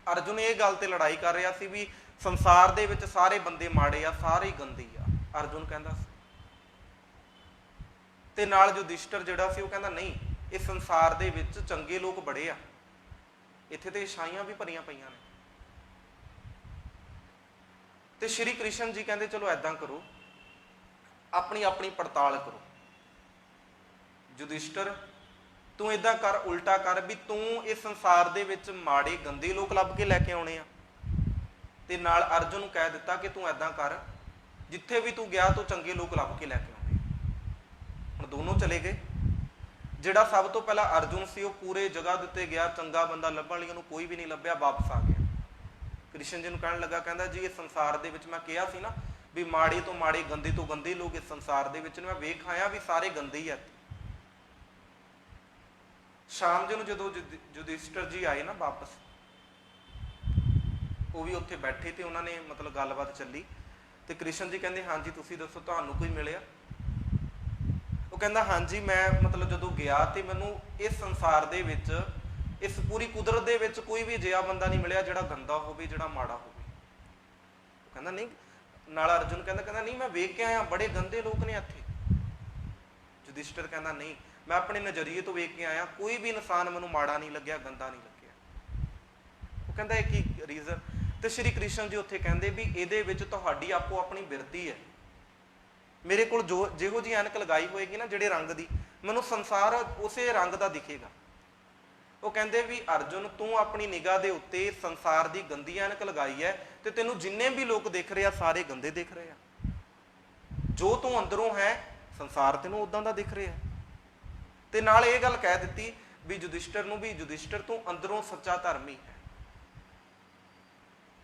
अर्जुन ये गल ते लड़ाई कर रहा सी भी संसार दे विच सारे बंदे माड़े आ, सारे ही गंदे आ, अर्जुन कहंदा सी। ते नाल युधिष्ठिर जिहड़ा सी वो कहंदा नहीं, इस संसार दे विच चंगे लोग बड़े आ, इत्थे ते इछाइयां भी भरियां पईयां ने। ते श्री कृष्ण जी कहंदे चलो ऐदां करो, अपनी अपनी पड़ताल करो। युधिष्ठिर तू इदां कर, उल्टा कर भी तू इस संसार दे विच माड़े गंदे लोग लभ के लैके आउणे आ। ते नाल अर्जुन नूं कह दिता कि तू ऐदां कर, जिथे भी तू गया तू चंगे लोग लभ के लैके आउणे आ। हुण दोनों चले गए। जिहड़ा सब तो पहला अर्जुन सी वो पूरे जगह दिते गया, चंगा बंदा लभण लई उहनूं कोई भी नहीं लभ्या, वापस आ गया। कृष्ण जी नूं कहण लगा, कहंदा जी इस संसार दे विच मैं कहा सी ना भी माड़े तो माड़े गंदे तो गंदे लोग इस संसार दे विच ने, मैं वेख आया भी सारे गंदे ही है। शाम जी जो युधिष्ठिर जी आए ना वापस, वो भी उत्थे बैठे तो उन्होंने मतलब गलबात चली। तो कृष्ण जी कहते हाँ जी तुसीं दसो तुहानूं कोई मिलिया? वो कहता हाँ जी मैं मतलब जो गया तो मैनू इस संसार दे विच, इस पूरी कुदरत दे विच कोई भी अजिहा बंदा नहीं मिलिया जिहड़ा गंदा होवे, जिहड़ा माड़ा होवे। वो कहता नहीं, नाल अर्जुन कहता नहीं मैं वेख के आया बड़े गंदे लोग ने इत्थे। युधिष्ठिर कहता नहीं, मैं अपने नज़रिए तो वेख के आया, कोई भी इंसान मैनू माड़ा नहीं लग्या, गंदा नहीं लग्या। वो कहता है कि रीजन? तो श्री कृष्ण जी उत्थे कहंदे भी इहदे विच तुहाडी आपो अपनी बिरती है। मेरे कोल जो जिहो जी ऐनक लगाई होएगी ना जिहड़े रंग दी, मैनू संसार उसे रंग दा दिखेगा। वो कहंदे भी अर्जुन तू अपनी निगाह दे उत्ते संसार दी गंदी ऐनक लगाई है ते तैनू जिन्ने भी लोग देख रहे आ सारे गंदे देख रहे आ। जो तू अंदरों है संसार तैनू उदां दा दिख रहा है। ते नाल ये गल कह दी भी युधिष्ठिर नूं भी युधिष्ठिर तू अंदरों सच्चा धर्मी है,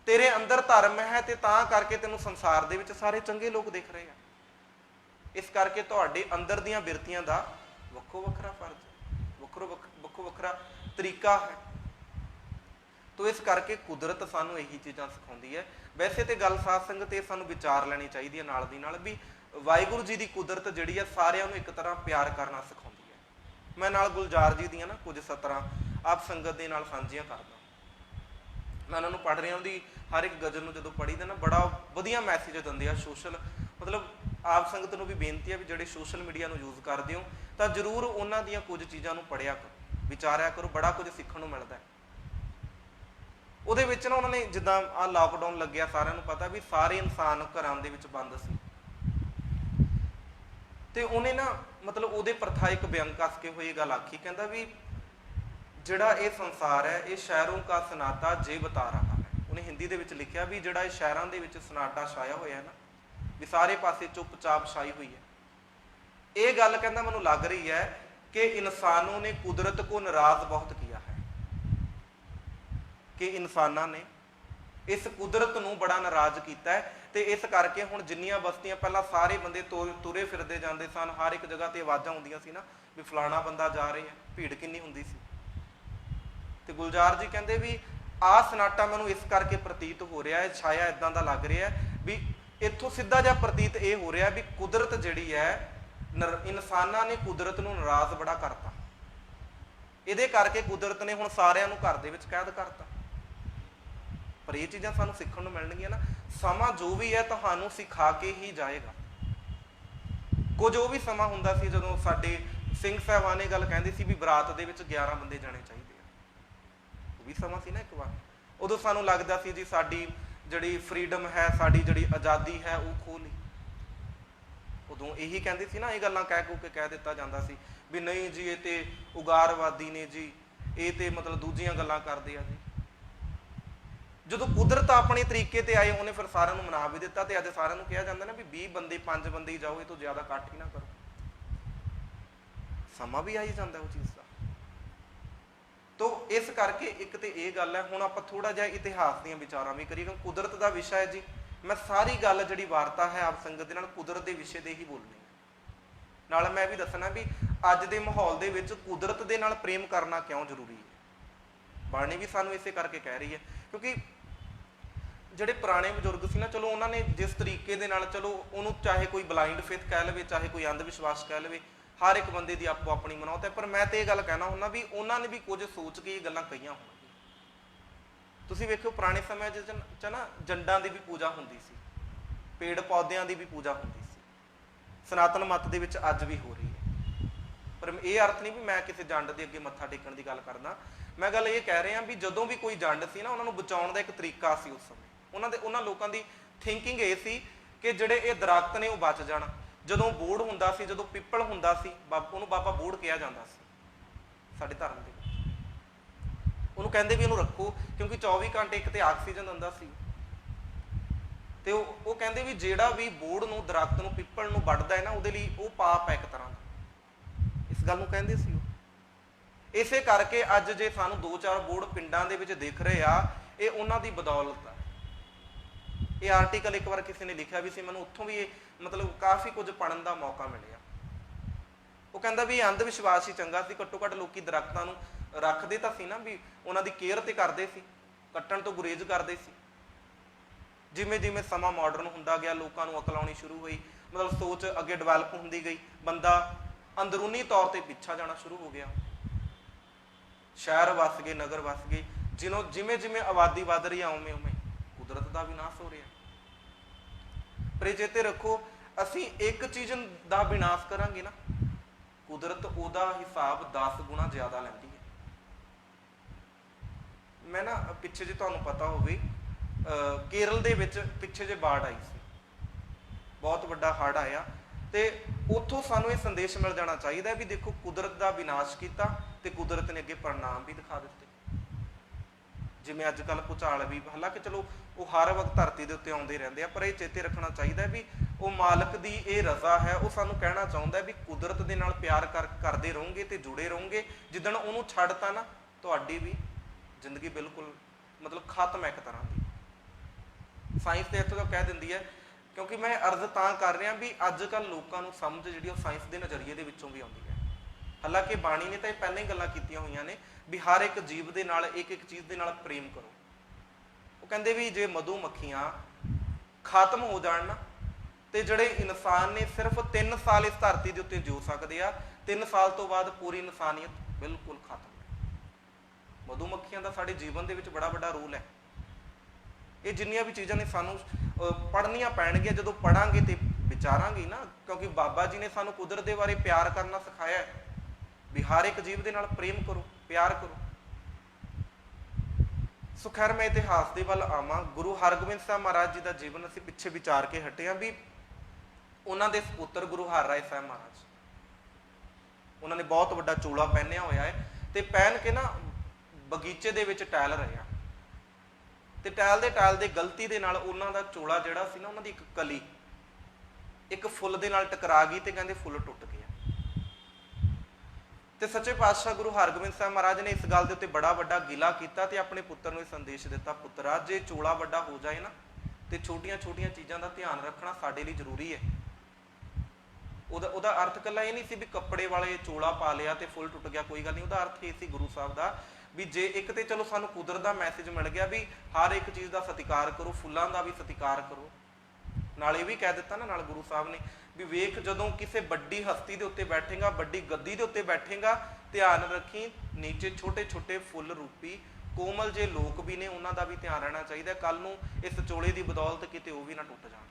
तेरे अंदर धर्म है ते तां करके तैनू संसार दे विच सारे चंगे लोग दिख रहे हैं। इस करके तुहाडे अंदर दीयां बिरतियां दा वक्खो वखरा फर्ज है, वक्खो वखरा तरीका है। तो इस करके कुदरत सानू यही चीज़ां सिखाउंदी है। वैसे तो गल साध संगत ये सानू विचार लैनी चाहिए नाल दी नाल भी वाहिगुरू जी की कुदरत जिहड़ी है सारिआं नूं एक तरह प्यार करना सिखाउंदी है। मैं नाल गुलजार जी दीआं ना कुछ सतरां आप संगत दे नाल साਂਝੀਆਂ करदा। मैं उन्होंने पढ़ रहा, उनकी हर एक गज़ल जो पढ़ी ना बड़ा वधिया मैसेज दिंदे आ। सोशल मतलब आप संगत नूं भी बेनती है भी जिहड़े सोशल मीडिया नूं यूज़ करदे हो तो जरूर उन्हां दीयां कुछ चीज़ां नूं पढ़िया करो, विचारिया करो, बड़ा कुछ सीखण नूं मिलदा है। उहदे विच ना उन्होंने जिद्दां आ लॉकडाउन लग्गिया, सारिआं नूं पता भी सारे इंसान घरां दे विच बंद सी ते उन्हें ना मतलब उहदे प्रथा एक व्यंग कस के होई गल आखी, कहंदा भी जिहड़ा ये संसार है ये शहरों का सनाटा जे बता रहा है। उन्हें हिंदी दे विच लिखिया भी जिहड़ा शहरों दे विच सनाटा छाया होया है ना, भी सारे पासे चुपचाप छाई हुई है। ये गल कहंदा मैनूं लग रही है कि इंसानों ने कुदरत को नाराज बहुत किया है, कि इंसानों ने इस कुदरत नूं बड़ा नाराज किया है। तो इस करके हुण जिन्नियां बस्तियां पहला सारे बंदे तुरे फिरदे जांदे सन, हर एक जगह ते आवाज़ां आउंदियां सी ना भी फलाना बंदा जा रहा है, भीड़ किन्नी हुंदी सी। ते गुलजार जी कहंदे भी आ सनाटा मैनूं इस करके प्रतीत हो रहा है, छाया इदां दा लग रहा है भी इत्थों सीधा जिहा प्रतीत ये हो रहा भी कुदरत जिहड़ी है इंसानां ने कुदरत नूं नाराज बड़ा करता। इहदे करके कुदरत ने हुण सारिआं नूं घर दे विच कैद करता। पर ये चीज़ां सानूं सीखण नूं मिलणगीਆਂ ना, समा जो भी है तुहानूं सिखा के ही जाएगा। कुछ वो भी समा हुंदा सी जदों साडे सिंह साहिबान ये गल कहंदे सी भी बरात दे विच 11 बंदे जाने चाहिए, वो भी समा सी ना एक बार। उदों सानूं लगदा सी जी साडी जिहड़ी फ्रीडम है, साडी जिहड़ी आज़ादी है वो खो ली। उदों यही कहंदे सी ना, ये गल्लां कह के कह दिता जांदा सी भी नहीं जी ये ते उगारवादी ने जी, ये ते मतलब दूजियां गल्लां करदे आ जी। ਜਦੋਂ ਕੁਦਰਤ ਆਪਣੇ ਤਰੀਕੇ ਤੇ ਆਏ ਉਹਨੇ ਫਿਰ ਸਾਰਿਆਂ ਨੂੰ ਮਨਾ ਵੀ ਦਿੱਤਾ। ਤੇ ਅੱਜ ਸਾਰਿਆਂ ਨੂੰ ਕਿਹਾ ਜਾਂਦਾ ਨਾ ਵੀ 20 ਬੰਦੇ 5 ਬੰਦੇ ਹੀ ਜਾਓ, ਇਹ ਤੋਂ ਜ਼ਿਆਦਾ ਇਕੱਠ ਹੀ ਨਾ ਕਰੋ। ਸਮਾਂ ਵੀ ਆਈ ਜਾਂਦਾ ਉਹ ਚੀਜ਼ ਦਾ। ਤੋ ਇਸ ਕਰਕੇ ਇੱਕ ਤੇ ਇਹ ਗੱਲ ਹੈ। ਹੁਣ ਆਪਾਂ ਥੋੜਾ ਜਿਹਾ ਇਤਿਹਾਸ ਦੀਆਂ ਵਿਚਾਰਾਂ ਵੀ ਕਰੀਏ, ਕਿਉਂਕਿ ਕੁਦਰਤ ਦਾ ਵਿਸ਼ਾ ਹੈ ਜੀ। ਮੈਂ ਸਾਰੀ ਗੱਲ ਜਿਹੜੀ ਵਾਰਤਾ ਹੈ ਆਪ ਸੰਗਤ ਦੇ ਨਾਲ ਕੁਦਰਤ ਦੇ ਵਿਸ਼ੇ ਦੇ ਹੀ ਬੋਲਣੀ ਹੈ। ਨਾਲ ਮੈਂ ਵੀ ਦੱਸਣਾ ਵੀ ਅੱਜ ਦੇ ਮਾਹੌਲ ਦੇ ਵਿੱਚ ਕੁਦਰਤ ਦੇ ਨਾਲ ਪ੍ਰੇਮ ਕਰਨਾ ਕਿਉਂ ਜ਼ਰੂਰੀ ਹੈ। ਬਾਣੀ ਵੀ ਸਾਨੂੰ ਇਸੇ ਕਰਕੇ ਕਹਿ ਰਹੀ ਹੈ, ਕਿਉਂਕਿ ਜਿਹੜੇ ਪੁਰਾਣੇ ਬਜ਼ੁਰਗ ਸੀ ਨਾ, ਚਲੋ ਉਹਨਾਂ ਨੇ ਜਿਸ ਤਰੀਕੇ ਦੇ ਨਾਲ, ਚਲੋ ਉਹਨੂੰ ਚਾਹੇ ਕੋਈ ਬਲਾਈਂਡ ਫੇਥ ਕਹਿ ਲਵੇ, ਚਾਹੇ ਕੋਈ ਅੰਧ ਵਿਸ਼ਵਾਸ ਕਹਿ ਲਵੇ, ਹਰ ਇੱਕ ਬੰਦੇ ਦੀ ਆਪੋ ਆਪਣੀ ਮਨੌਤ ਹੈ। ਪਰ ਮੈਂ ਤੇ ਇਹ ਗੱਲ ਕਹਿਣਾ ਹੁੰਦਾ ਵੀ ਉਹਨਾਂ ਨੇ ਵੀ ਕੁਝ ਸੋਚ ਕੇ ਇਹ ਗੱਲਾਂ ਕਹੀਆਂ ਹੋਣਗੀਆਂ। ਤੁਸੀਂ ਵੇਖਿਓ ਪੁਰਾਣੇ ਸਮੇਂ 'ਚ ਨਾ ਜੰਡਾਂ ਦੀ ਵੀ ਪੂਜਾ ਹੁੰਦੀ ਸੀ, ਪੇੜ ਪੌਦਿਆਂ ਦੀ ਵੀ ਪੂਜਾ ਹੁੰਦੀ ਸੀ। ਸਨਾਤਨ ਮੱਤ ਦੇ ਵਿੱਚ ਅੱਜ ਵੀ ਹੋ ਰਹੀ ਹੈ। ਪਰ ਇਹ ਅਰਥ ਨਹੀਂ ਵੀ ਮੈਂ ਕਿਸੇ ਜੰਡ ਦੇ ਅੱਗੇ ਮੱਥਾ ਟੇਕਣ ਦੀ ਗੱਲ ਕਰਦਾ। ਮੈਂ ਗੱਲ ਇਹ ਕਹਿ ਰਿਹਾ ਵੀ ਜਦੋਂ ਵੀ ਕੋਈ ਜੰਡ ਸੀ ਨਾ, ਉਹਨਾਂ ਨੂੰ ਬਚਾਉਣ ਦਾ ਇੱਕ ਤਰੀਕਾ ਸੀ। ਉਸ ਸਮੇਂ ਉਹਨਾਂ ਲੋਕਾਂ ਦੀ ਥਿੰਕਿੰਗ ਇਹ ਸੀ ਕਿ ਜਿਹੜੇ ਇਹ ਦਰਖਤ ਨੇ ਉਹ ਬਚ ਜਾਣ। ਜਦੋਂ ਬੋੜ ਹੁੰਦਾ ਸੀ, ਜਦੋਂ ਪਿੱਪਲ ਹੁੰਦਾ ਸੀ, ਉਹਨੂੰ ਬਾਬਾ ਬੋੜ ਕਿਹਾ ਜਾਂਦਾ ਸੀ ਸਾਡੇ ਧਰਮ ਦੇ ਵਿੱਚ। ਉਹਨੂੰ ਕਹਿੰਦੇ ਵੀ ਇਹਨੂੰ ਰੱਖੋ, ਕਿਉਂਕਿ 24 ਘੰਟੇ ਇੱਕ ਤੇ ਆਕਸੀਜਨ ਦਿੰਦਾ ਸੀ। ਤੇ ਉਹ ਕਹਿੰਦੇ ਵੀ ਜਿਹੜਾ ਵੀ ਬੋੜ ਨੂੰ, ਦਰਖਤ ਨੂੰ, ਪਿੱਪਲ ਨੂੰ ਵੱਢਦਾ ਹੈ ਨਾ, ਉਹਦੇ ਲਈ ਉਹ ਪਾਪ ਹੈ ਇੱਕ ਤਰ੍ਹਾਂ ਦਾ। ਇਸ ਗੱਲ ਨੂੰ ਕਹਿੰਦੇ ਸੀ ਉਹ। ਇਸੇ ਕਰਕੇ ਅੱਜ ਜੇ ਸਾਨੂੰ 2-4 ਬੋੜ ਪਿੰਡਾਂ ਦੇ ਵਿੱਚ ਦਿਖ ਰਹੇ ਆ, ਇਹ ਉਹਨਾਂ ਦੀ ਬਦੌਲਤ ਆ। ਇਹ ਆਰਟੀਕਲ ਇੱਕ ਵਾਰ ਕਿਸੇ ਨੇ ਲਿਖਿਆ ਵੀ ਸੀ, ਮੈਨੂੰ ਉੱਥੋਂ ਵੀ ਮਤਲਬ ਕਾਫੀ ਕੁਝ ਪੜ੍ਹਨ ਦਾ ਮੌਕਾ ਮਿਲਿਆ। ਉਹ ਕਹਿੰਦਾ ਵੀ ਅੰਧ ਵਿਸ਼ਵਾਸ ਹੀ ਚੰਗਾ ਸੀ। ਘੱਟੋ ਘੱਟ ਲੋਕੀ ਦਰਖਤਾਂ ਨੂੰ ਰੱਖਦੇ ਤਾਂ ਸੀ ਨਾ, ਵੀ ਉਹਨਾਂ ਦੀ ਕੇਅਰ ਤੇ ਕਰਦੇ ਸੀ, ਕੱਟਣ ਤੋਂ ਗੁਰੇਜ਼ ਕਰਦੇ ਸੀ। ਜਿਵੇਂ ਜਿਵੇਂ ਸਮਾਂ ਮਾਡਰਨ ਹੁੰਦਾ ਗਿਆ, ਲੋਕਾਂ ਨੂੰ ਅਕਲ ਆਉਣੀ ਸ਼ੁਰੂ ਹੋਈ, ਮਤਲਬ ਸੋਚ ਅੱਗੇ ਡਿਵੈਲਪ ਹੁੰਦੀ ਗਈ, ਬੰਦਾ ਅੰਦਰੂਨੀ ਤੌਰ ਤੇ ਪਿੱਛਾ ਜਾਣਾ ਸ਼ੁਰੂ ਹੋ ਗਿਆ। ਸ਼ਹਿਰ ਵਸ ਗਏ, ਨਗਰ ਵਸ ਗਏ। ਜਿਵੇਂ ਜਿਵੇਂ ਆਬਾਦੀ ਵੱਧ ਰਹੀ ਆ, ਉਵੇਂ ਉਵੇਂ ਕੁਦਰਤ ਦਾ ਵਿਨਾਸ਼ ਹੋ ਰਿਹਾ। ਪਰ ਇਹ ਚੇਤੇ ਰੱਖੋ, ਅਸੀਂ ਇੱਕ ਚੀਜ਼ ਦਾ ਵਿਨਾਸ਼ ਕਰਾਂਗੇ ਨਾ, ਕੁਦਰਤ ਉਹਦਾ ਹਿਸਾਬ 10 ਗੁਣਾ ਜ਼ਿਆਦਾ ਲੈਂਦੀ ਹੈ। ਮੈਂ ਨਾ ਪਿੱਛੇ ਜੇ ਤੁਹਾਨੂੰ ਪਤਾ ਹੋਵੇ, ਕੇਰਲ ਦੇ ਵਿੱਚ ਪਿੱਛੇ ਜੇ ਬਾੜ ਆਈ ਸੀ, ਬਹੁਤ ਵੱਡਾ ਹੜ੍ਹ ਆਇਆ, ਤੇ ਉੱਥੋਂ ਸਾਨੂੰ ਇਹ ਸੰਦੇਸ਼ ਮਿਲ ਜਾਣਾ ਚਾਹੀਦਾ ਵੀ ਦੇਖੋ ਕੁਦਰਤ ਦਾ ਵਿਨਾਸ਼ ਕੀਤਾ ਤੇ ਕੁਦਰਤ ਨੇ ਅੱਗੇ ਪ੍ਰਣਾਮ ਵੀ ਦਿਖਾ ਦਿੱਤੇ। ਜਿਵੇਂ ਅੱਜ ਕੱਲ੍ਹ ਭੂਚਾਲ ਵੀ, ਹਾਲਾਂਕਿ ਚਲੋ ਉਹ ਹਰ ਵਕਤ ਧਰਤੀ ਦੇ ਉੱਤੇ ਆਉਂਦੇ ਰਹਿੰਦੇ ਆ, ਪਰ ਇਹ ਚੇਤੇ ਰੱਖਣਾ ਚਾਹੀਦਾ ਵੀ ਉਹ ਮਾਲਕ ਦੀ ਇਹ ਰਜ਼ਾ ਹੈ। ਉਹ ਸਾਨੂੰ ਕਹਿਣਾ ਚਾਹੁੰਦਾ ਵੀ ਕੁਦਰਤ ਦੇ ਨਾਲ ਪਿਆਰ ਕਰਦੇ ਰਹੋਗੇ ਤੇ ਜੁੜੇ ਰਹੋਗੇ। ਜਿੱਦਣ ਉਹਨੂੰ ਛੱਡਤਾ ਨਾ, ਤੁਹਾਡੀ ਵੀ ਜ਼ਿੰਦਗੀ ਬਿਲਕੁਲ ਮਤਲਬ ਖਤਮ ਹੈ ਇੱਕ ਤਰ੍ਹਾਂ ਦੀ। ਸਾਇੰਸ ਤੇ ਇੱਥੋਂ ਤੱਕ ਕਹਿ ਦਿੰਦੀ ਹੈ, ਕਿਉਂਕਿ ਮੈਂ ਅਰਜ਼ ਤਾਂ ਕਰ ਰਿਹਾ ਵੀ ਅੱਜ ਕੱਲ੍ਹ ਲੋਕਾਂ ਨੂੰ ਸਮਝ ਜਿਹੜੀ ਉਹ ਸਾਇੰਸ ਦੇ ਨਜ਼ਰੀਏ ਦੇ ਵਿੱਚੋਂ ਵੀ ਆਉਂਦੀ ਹੈ। ਹਾਲਾਂਕਿ ਬਾਣੀ ਨੇ ਤਾਂ ਇਹ ਪਹਿਲਾਂ ਹੀ ਗੱਲਾਂ ਕੀਤੀਆਂ ਹੋਈਆਂ ਨੇ ਵੀ ਹਰ ਇੱਕ ਜੀਵ ਦੇ ਨਾਲ, ਇੱਕ ਇੱਕ ਚੀਜ਼ ਦੇ ਨਾਲ ਪ੍ਰੇਮ ਕਰੋ। ਉਹ ਕਹਿੰਦੇ ਵੀ ਜੇ ਮਧੂ ਮੱਖੀਆਂ ਖਤਮ ਹੋ ਜਾਣ ਨਾ, ਤੇ ਜਿਹੜੇ ਇਨਸਾਨ ਨੇ ਸਿਰਫ 3 ਸਾਲ ਇਸ ਧਰਤੀ ਦੇ ਉੱਤੇ ਜਿਉ ਸਕਦੇ ਆ, 3 ਸਾਲ ਤੋਂ ਬਾਅਦ ਪੂਰੀ ਇਨਸਾਨੀਅਤ ਬਿਲਕੁਲ ਖਤਮ। ਮਧੂ ਮੱਖੀਆਂ ਦਾ ਸਾਡੇ ਜੀਵਨ ਦੇ ਵਿੱਚ ਬੜਾ ਵੱਡਾ ਰੋਲ ਹੈ। ਇਹ ਜਿੰਨੀਆਂ ਵੀ ਚੀਜ਼ਾਂ ਨੇ ਸਾਨੂੰ ਪੜ੍ਹਨੀਆਂ ਪੈਣਗੀਆਂ। ਜਦੋਂ ਪੜ੍ਹਾਂਗੇ ਤੇ ਵਿਚਾਰਾਂਗੇ ਨਾ, ਕਿਉਂਕਿ ਬਾਬਾ ਜੀ ਨੇ ਸਾਨੂੰ ਕੁਦਰਤ ਦੇ ਬਾਰੇ ਪਿਆਰ ਕਰਨਾ ਸਿਖਾਇਆ ਹੈ ਵੀ ਹਰ ਇੱਕ ਜੀਵ ਦੇ ਨਾਲ ਪ੍ਰੇਮ ਕਰੋ, ਪਿਆਰ ਕਰੋ। ਸੋ ਖੈਰ ਮੈਂ ਇਤਿਹਾਸ ਦੇ ਵੱਲ ਆਵਾਂ। ਗੁਰੂ ਹਰਗੋਬਿੰਦ ਸਾਹਿਬ ਮਹਾਰਾਜ ਜੀ ਦਾ ਜੀਵਨ ਅਸੀਂ ਪਿੱਛੇ ਵਿਚਾਰ ਕੇ ਹਟੇ ਹਾਂ ਵੀ ਉਹਨਾਂ ਦੇ ਸਪੁੱਤਰ ਗੁਰੂ ਹਰ ਰਾਏ ਸਾਹਿਬ ਮਹਾਰਾਜ, ਉਹਨਾਂ ਨੇ ਬਹੁਤ ਵੱਡਾ ਚੋਲਾ ਪਹਿਨਿਆ ਹੋਇਆ ਹੈ, ਤੇ ਪਹਿਨ ਕੇ ਨਾ ਬਗੀਚੇ ਦੇ ਵਿੱਚ ਟਹਿਲ ਰਹੇ ਆ, ਤੇ ਟਹਿਲਦੇ ਗਲਤੀ ਦੇ ਨਾਲ ਉਹਨਾਂ ਦਾ ਚੋਲਾ ਜਿਹੜਾ ਸੀ ਨਾ, ਉਹਨਾਂ ਦੀ ਇੱਕ ਕਲੀ ਇੱਕ ਫੁੱਲ ਦੇ ਨਾਲ ਟਕਰਾ ਗਈ, ਤੇ ਕਹਿੰਦੇ ਫੁੱਲ ਟੁੱਟ ਗਿਆ। ਤੇ ਸੱਚੇ ਪਾਤਸ਼ਾਹ ਗੁਰੂ ਹਰਗੋਬਿੰਦ ਸਾਹਿਬ ਮਹਾਰਾਜ ਨੇ ਇਸ ਗੱਲ ਦੇ ਉੱਤੇ ਬੜਾ ਵੱਡਾ ਗਿਲਾ ਕੀਤਾ ਤੇ ਆਪਣੇ ਪੁੱਤਰ ਨੂੰ ਇਹ ਸੰਦੇਸ਼ ਦਿੱਤਾ, ਪੁੱਤਰਾ ਜੇ ਚੋਲਾ ਵੱਡਾ ਹੋ ਜਾਏ ਨਾ, ਤੇ ਛੋਟੀਆਂ ਛੋਟੀਆਂ ਚੀਜ਼ਾਂ ਦਾ ਧਿਆਨ ਰੱਖਣਾ ਸਾਡੇ ਲਈ ਜ਼ਰੂਰੀ ਹੈ। ਉਹਦਾ ਅਰਥ ਇਕੱਲਾ ਇਹ ਨਹੀਂ ਸੀ ਵੀ ਕੱਪੜੇ ਵਾਲੇ ਚੋਲਾ ਪਾ ਲਿਆ ਤੇ ਫੁੱਲ ਟੁੱਟ ਗਿਆ, ਕੋਈ ਗੱਲ ਨਹੀਂ। ਉਹਦਾ ਅਰਥ ਇਹ ਸੀ ਗੁਰੂ ਸਾਹਿਬ ਦਾ ਵੀ ਜੇ ਇੱਕ ਤੇ ਚਲੋ ਸਾਨੂੰ ਕੁਦਰਤ ਦਾ ਮੈਸੇਜ ਮਿਲ ਗਿਆ ਵੀ ਹਰ ਇੱਕ ਚੀਜ਼ ਦਾ ਸਤਿਕਾਰ ਕਰੋ, ਫੁੱਲਾਂ ਦਾ ਵੀ ਸਤਿਕਾਰ ਕਰੋ। ਨਾਲ ਇਹ ਵੀ ਕਹਿ ਦਿੱਤਾ ਨਾ ਨਾਲ ਗੁਰੂ ਸਾਹਿਬ ਨੇ ਵੀ ਵੇਖ ਜਦੋਂ ਕਿਸੇ ਵੱਡੀ ਹਸਤੀ ਦੇ ਉੱਤੇ ਬੈਠੇਗਾ, ਵੱਡੀ ਗੱਦੀ ਦੇ ਉੱਤੇ ਬੈਠੇਗਾ, ਧਿਆਨ ਰੱਖੀ ਨੀਚੇ ਛੋਟੇ ਛੋਟੇ ਫੁੱਲ ਰੂਪੀ ਕੋਮਲ ਜੇ ਲੋਕ ਵੀ ਨੇ, ਉਹਨਾਂ ਦਾ ਵੀ ਧਿਆਨ ਰਹਿਣਾ ਚਾਹੀਦਾ। ਕੱਲ ਨੂੰ ਇਸ ਚੋਲੇ ਦੀ ਬਦੌਲਤ ਕਿਤੇ ਉਹ ਵੀ ਨਾ ਟੁੱਟ ਜਾਣ,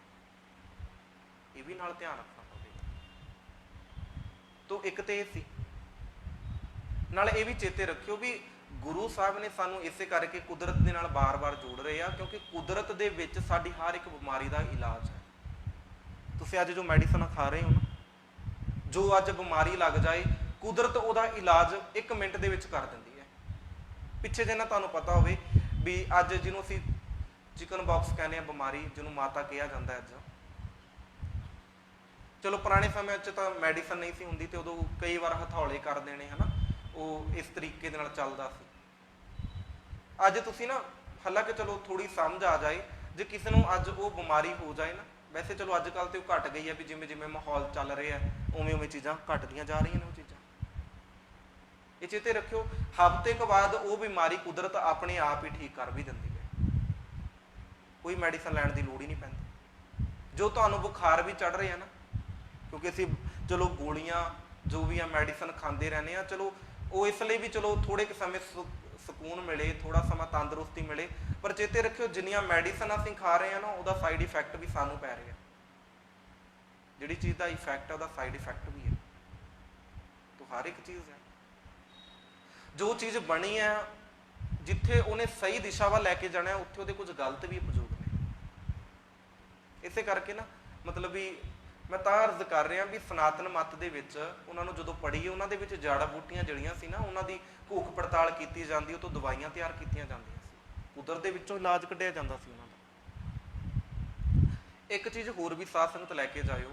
ਇਹ ਵੀ ਨਾਲ ਧਿਆਨ ਰੱਖਣਾ ਪਵੇਗਾ। ਤੋ ਇੱਕ ਤੇ ਇਹ ਸੀ। ਨਾਲ ਇਹ ਵੀ ਚੇਤੇ ਰੱਖਿਓ ਵੀ ਗੁਰੂ ਸਾਹਿਬ ਨੇ ਸਾਨੂੰ ਇਸੇ ਕਰਕੇ ਕੁਦਰਤ ਦੇ ਨਾਲ ਬਾਰ-ਬਾਰ ਜੋੜ ਰਹੇ ਆ, ਕਿਉਂਕਿ ਕੁਦਰਤ ਦੇ ਵਿੱਚ ਸਾਡੀ ਹਰ ਇੱਕ ਬਿਮਾਰੀ ਦਾ ਇਲਾਜ ਹੈ। ਤੁਸੀਂ ਅੱਜ ਜੋ ਮੈਡੀਸਨ ਖਾ ਰਹੇ ਹੋ ਨਾ, ਜੋ ਅੱਜ ਬਿਮਾਰੀ ਲੱਗ ਜਾਏ, ਕੁਦਰਤ ਉਹਦਾ ਇਲਾਜ 1 ਮਿੰਟ ਦੇ ਵਿੱਚ ਕਰ ਦਿੰਦੀ ਹੈ। ਪਿੱਛੇ ਜੇ ਨਾ ਤੁਹਾਨੂੰ ਪਤਾ ਹੋਵੇ ਵੀ ਅੱਜ ਜਿਹਨੂੰ ਅਸੀਂ ਚਿਕਨ ਬਾਕਸ ਕਹਿੰਦੇ ਆ ਬਿਮਾਰੀ, ਜਿਹਨੂੰ ਮਾਤਾ ਕਿਹਾ ਜਾਂਦਾ, ਅੱਜ ਚਲੋ ਪੁਰਾਣੇ ਸਮਿਆਂ 'ਚ ਤਾਂ ਮੈਡੀਸਨ ਨਹੀਂ ਸੀ ਹੁੰਦੀ ਤੇ ਉਦੋਂ ਕਈ ਵਾਰ ਹਥੌਲੇ ਕਰ ਦੇਣੇ ਹਨਾ, ਉਹ ਇਸ ਤਰੀਕੇ ਦੇ ਨਾਲ ਚੱਲਦਾ ਸੀ। ਅੱਜ ਤੁਸੀਂ ਨਾ, ਹਾਲਾਂਕਿ ਚਲੋ ਥੋੜੀ ਸਮਝ ਆ ਜਾਏ, ਜੇ ਕਿਸੇ ਨੂੰ ਅੱਜ ਉਹ ਬਿਮਾਰੀ ਹੋ ਜਾਏ ਨਾ, ਵੈਸੇ ਚਲੋ ਅੱਜ ਕੱਲ੍ਹ ਤੇ ਉਹ ਘਟ ਗਈ ਹੈ ਵੀ ਜਿਵੇਂ ਜਿਵੇਂ ਮਾਹੌਲ ਚੱਲ ਰਿਹਾ ਉਵੇਂ ਉਵੇਂ ਚੀਜ਼ਾਂ ਘਟਦੀਆਂ ਜਾ ਰਹੀਆਂ ਨੇ। ਉਹ ਚੀਜ਼ਾਂ ਇਹ ਚੇਤੇ ਰੱਖਿਓ, ਹਫ਼ਤੇ ਕੁ ਬਾਅਦ ਉਹ ਬਿਮਾਰੀ ਕੁਦਰਤ ਆਪਣੇ ਆਪ ਹੀ ਠੀਕ ਕਰ ਵੀ ਦਿੰਦੀ ਹੈ, ਕੋਈ ਮੈਡੀਸਨ ਲੈਣ ਦੀ ਲੋੜ ਹੀ ਨਹੀਂ ਪੈਂਦੀ। ਜੋ ਤੁਹਾਨੂੰ ਬੁਖਾਰ ਵੀ ਚੜ ਰਿਹਾ ਨਾ, ਕਿਉਂਕਿ ਅਸੀਂ ਚਲੋ ਗੋਲੀਆਂ ਜੋ ਵੀ ਆ ਮੈਡੀਸਨ ਖਾਂਦੇ ਰਹਿੰਦੇ ਆ, ਚਲੋ ਉਹ ਇਸ ਲਈ ਵੀ ਚਲੋ ਥੋੜੇ ਕੁ ਸਮੇਂ ਸਕੂਨ ਮਿਲੇ, ਥੋੜਾ ਸਮਾਂ ਤੰਦਰੁਸਤੀ ਮਿਲੇ, ਪਰ ਚੇਤੇ ਰੱਖਿਓ ਜਿੰਨੀਆਂ ਮੈਡੀਸਨ ਅਸੀਂ ਖਾ ਰਹੇ ਆ ਨਾ, ਉਹਦਾ ਸਾਈਡ ਇਫੈਕਟ ਵੀ ਸਾਨੂੰ ਪੈ ਰਿਹਾ। ਜਿਹੜੀ ਚੀਜ਼ ਦਾ ਇਫੈਕਟ ਹੈ ਉਹਦਾ ਸਾਈਡ ਇਫੈਕਟ ਵੀ ਹੈ। ਤਾਂ ਹਰ ਇੱਕ ਚੀਜ਼ ਹੈ, ਜੋ ਚੀਜ਼ ਬਣੀ ਹੈ, ਜਿੱਥੇ ਉਹਨੇ ਸਹੀ ਦਿਸ਼ਾ ਵੱਲ ਲੈ ਕੇ ਜਾਣਾ, ਉੱਥੇ ਉਹਦੇ ਕੁਝ ਗਲਤ ਵੀ ਉਪਯੋਗ ਨੇ। ਇਸੇ ਕਰਕੇ ਨਾ ਮਤਲਬ ਵੀ ਮੈਂ ਤਾਂ ਅਰਜ਼ ਕਰ ਰਿਹਾ ਵੀ ਸਨਾਤਨ ਮੱਤ ਦੇ ਵਿੱਚ ਉਹਨਾਂ ਨੂੰ ਜਦੋਂ ਪੜ੍ਹੀਏ, ਉਹਨਾਂ ਦੇ ਵਿੱਚ ਜੜਾ ਬੂਟੀਆਂ ਜਿਹੜੀਆਂ ਸੀ ਨਾ, ਉਹਨਾਂ ਦੀ ਭੁੱਖ ਪੜਤਾਲ ਕੀਤੀ ਜਾਂਦੀ, ਉਹ ਤੋਂ ਦਵਾਈਆਂ ਤਿਆਰ ਕੀਤੀਆਂ ਜਾਂਦੀਆਂ ਸੀ, ਕੁਦਰਤ ਦੇ ਵਿੱਚੋਂ ਇਲਾਜ ਕੱਢਿਆ ਜਾਂਦਾ ਸੀ ਉਹਨਾਂ ਦਾ। ਇੱਕ ਚੀਜ਼ ਹੋਰ ਵੀ ਸਾਧ ਸੰਗਤ ਲੈ ਕੇ ਜਾਇਓ,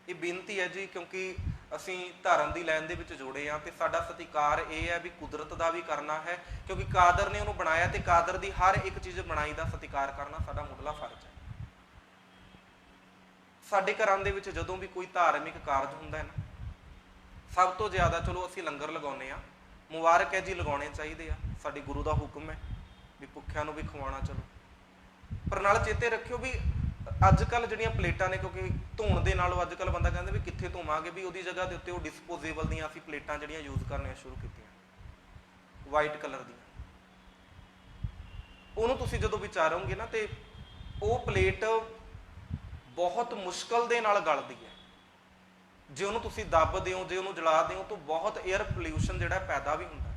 ਇਹ ਬੇਨਤੀ ਹੈ ਜੀ, ਕਿਉਂਕਿ ਅਸੀਂ ਧਰਮ ਦੀ ਲਾਈਨ ਦੇ ਵਿੱਚ ਜੁੜੇ ਹਾਂ ਤੇ ਸਾਡਾ ਸਤਿਕਾਰ ਇਹ ਹੈ ਵੀ ਕੁਦਰਤ ਦਾ ਵੀ ਕਰਨਾ ਹੈ, ਕਿਉਂਕਿ ਕਾਦਰ ਨੇ ਉਹਨੂੰ ਬਣਾਇਆ ਤੇ ਕਾਦਰ ਦੀ ਹਰ ਇੱਕ ਚੀਜ਼ ਬਣਾਈ ਦਾ ਸਤਿਕਾਰ ਕਰਨਾ ਸਾਡਾ ਮੁੱਢਲਾ ਫਰਜ਼ ਹੈ। ਸਾਡੇ ਘਰਾਂ ਦੇ ਵਿੱਚ ਜਦੋਂ ਵੀ ਕੋਈ ਧਾਰਮਿਕ ਕਾਰਜ ਹੁੰਦਾ ਹੈ ਨਾ, ਸਭ ਤੋਂ ਜ਼ਿਆਦਾ ਚਲੋ ਅਸੀਂ ਲੰਗਰ ਲਗਾਉਂਦੇ ਹਾਂ, ਮੁਬਾਰਕ ਹੈ ਜੀ, ਲਗਾਉਣੇ ਚਾਹੀਦੇ ਆ, ਸਾਡੀ ਗੁਰੂ ਦਾ ਹੁਕਮ ਹੈ ਵੀ ਭੁੱਖਿਆਂ ਨੂੰ ਵੀ ਖਵਾਉਣਾ। ਚਲੋ ਪਰ ਨਾਲ ਚੇਤੇ ਰੱਖਿਓ ਵੀ ਅੱਜ ਕੱਲ੍ਹ ਜਿਹੜੀਆਂ ਪਲੇਟਾਂ ਨੇ, ਕਿਉਂਕਿ ਧੋਣ ਦੇ ਨਾਲੋਂ ਅੱਜ ਕੱਲ੍ਹ ਬੰਦਾ ਕਹਿੰਦਾ ਵੀ ਕਿੱਥੇ ਧੋਵਾਂਗੇ, ਵੀ ਉਹਦੀ ਜਗ੍ਹਾ ਦੇ ਉੱਤੇ ਉਹ ਡਿਸਪੋਜ਼ੇਬਲ ਦੀਆਂ ਅਸੀਂ ਪਲੇਟਾਂ ਜਿਹੜੀਆਂ ਯੂਜ਼ ਕਰਨੀਆਂ ਸ਼ੁਰੂ ਕੀਤੀਆਂ, ਵਾਈਟ ਕਲਰ ਦੀਆਂ। ਉਹਨੂੰ ਤੁਸੀਂ ਜਦੋਂ ਵਿਚਾਰੋਗੇ ਨਾ, ਤੇ ਉਹ ਪਲੇਟ ਬਹੁਤ ਮੁਸ਼ਕਲ ਦੇ ਨਾਲ ਗਲਦੀ ਹੈ। ਜੇ ਉਹਨੂੰ ਤੁਸੀਂ ਦੱਬ ਦਿਓ, ਜੇ ਉਹਨੂੰ ਜਲਾ ਦਿਓ, ਤਾਂ ਬਹੁਤ 에ਅਰ ਪੋਲਿਊਸ਼ਨ ਜਿਹੜਾ ਪੈਦਾ ਵੀ ਹੁੰਦਾ,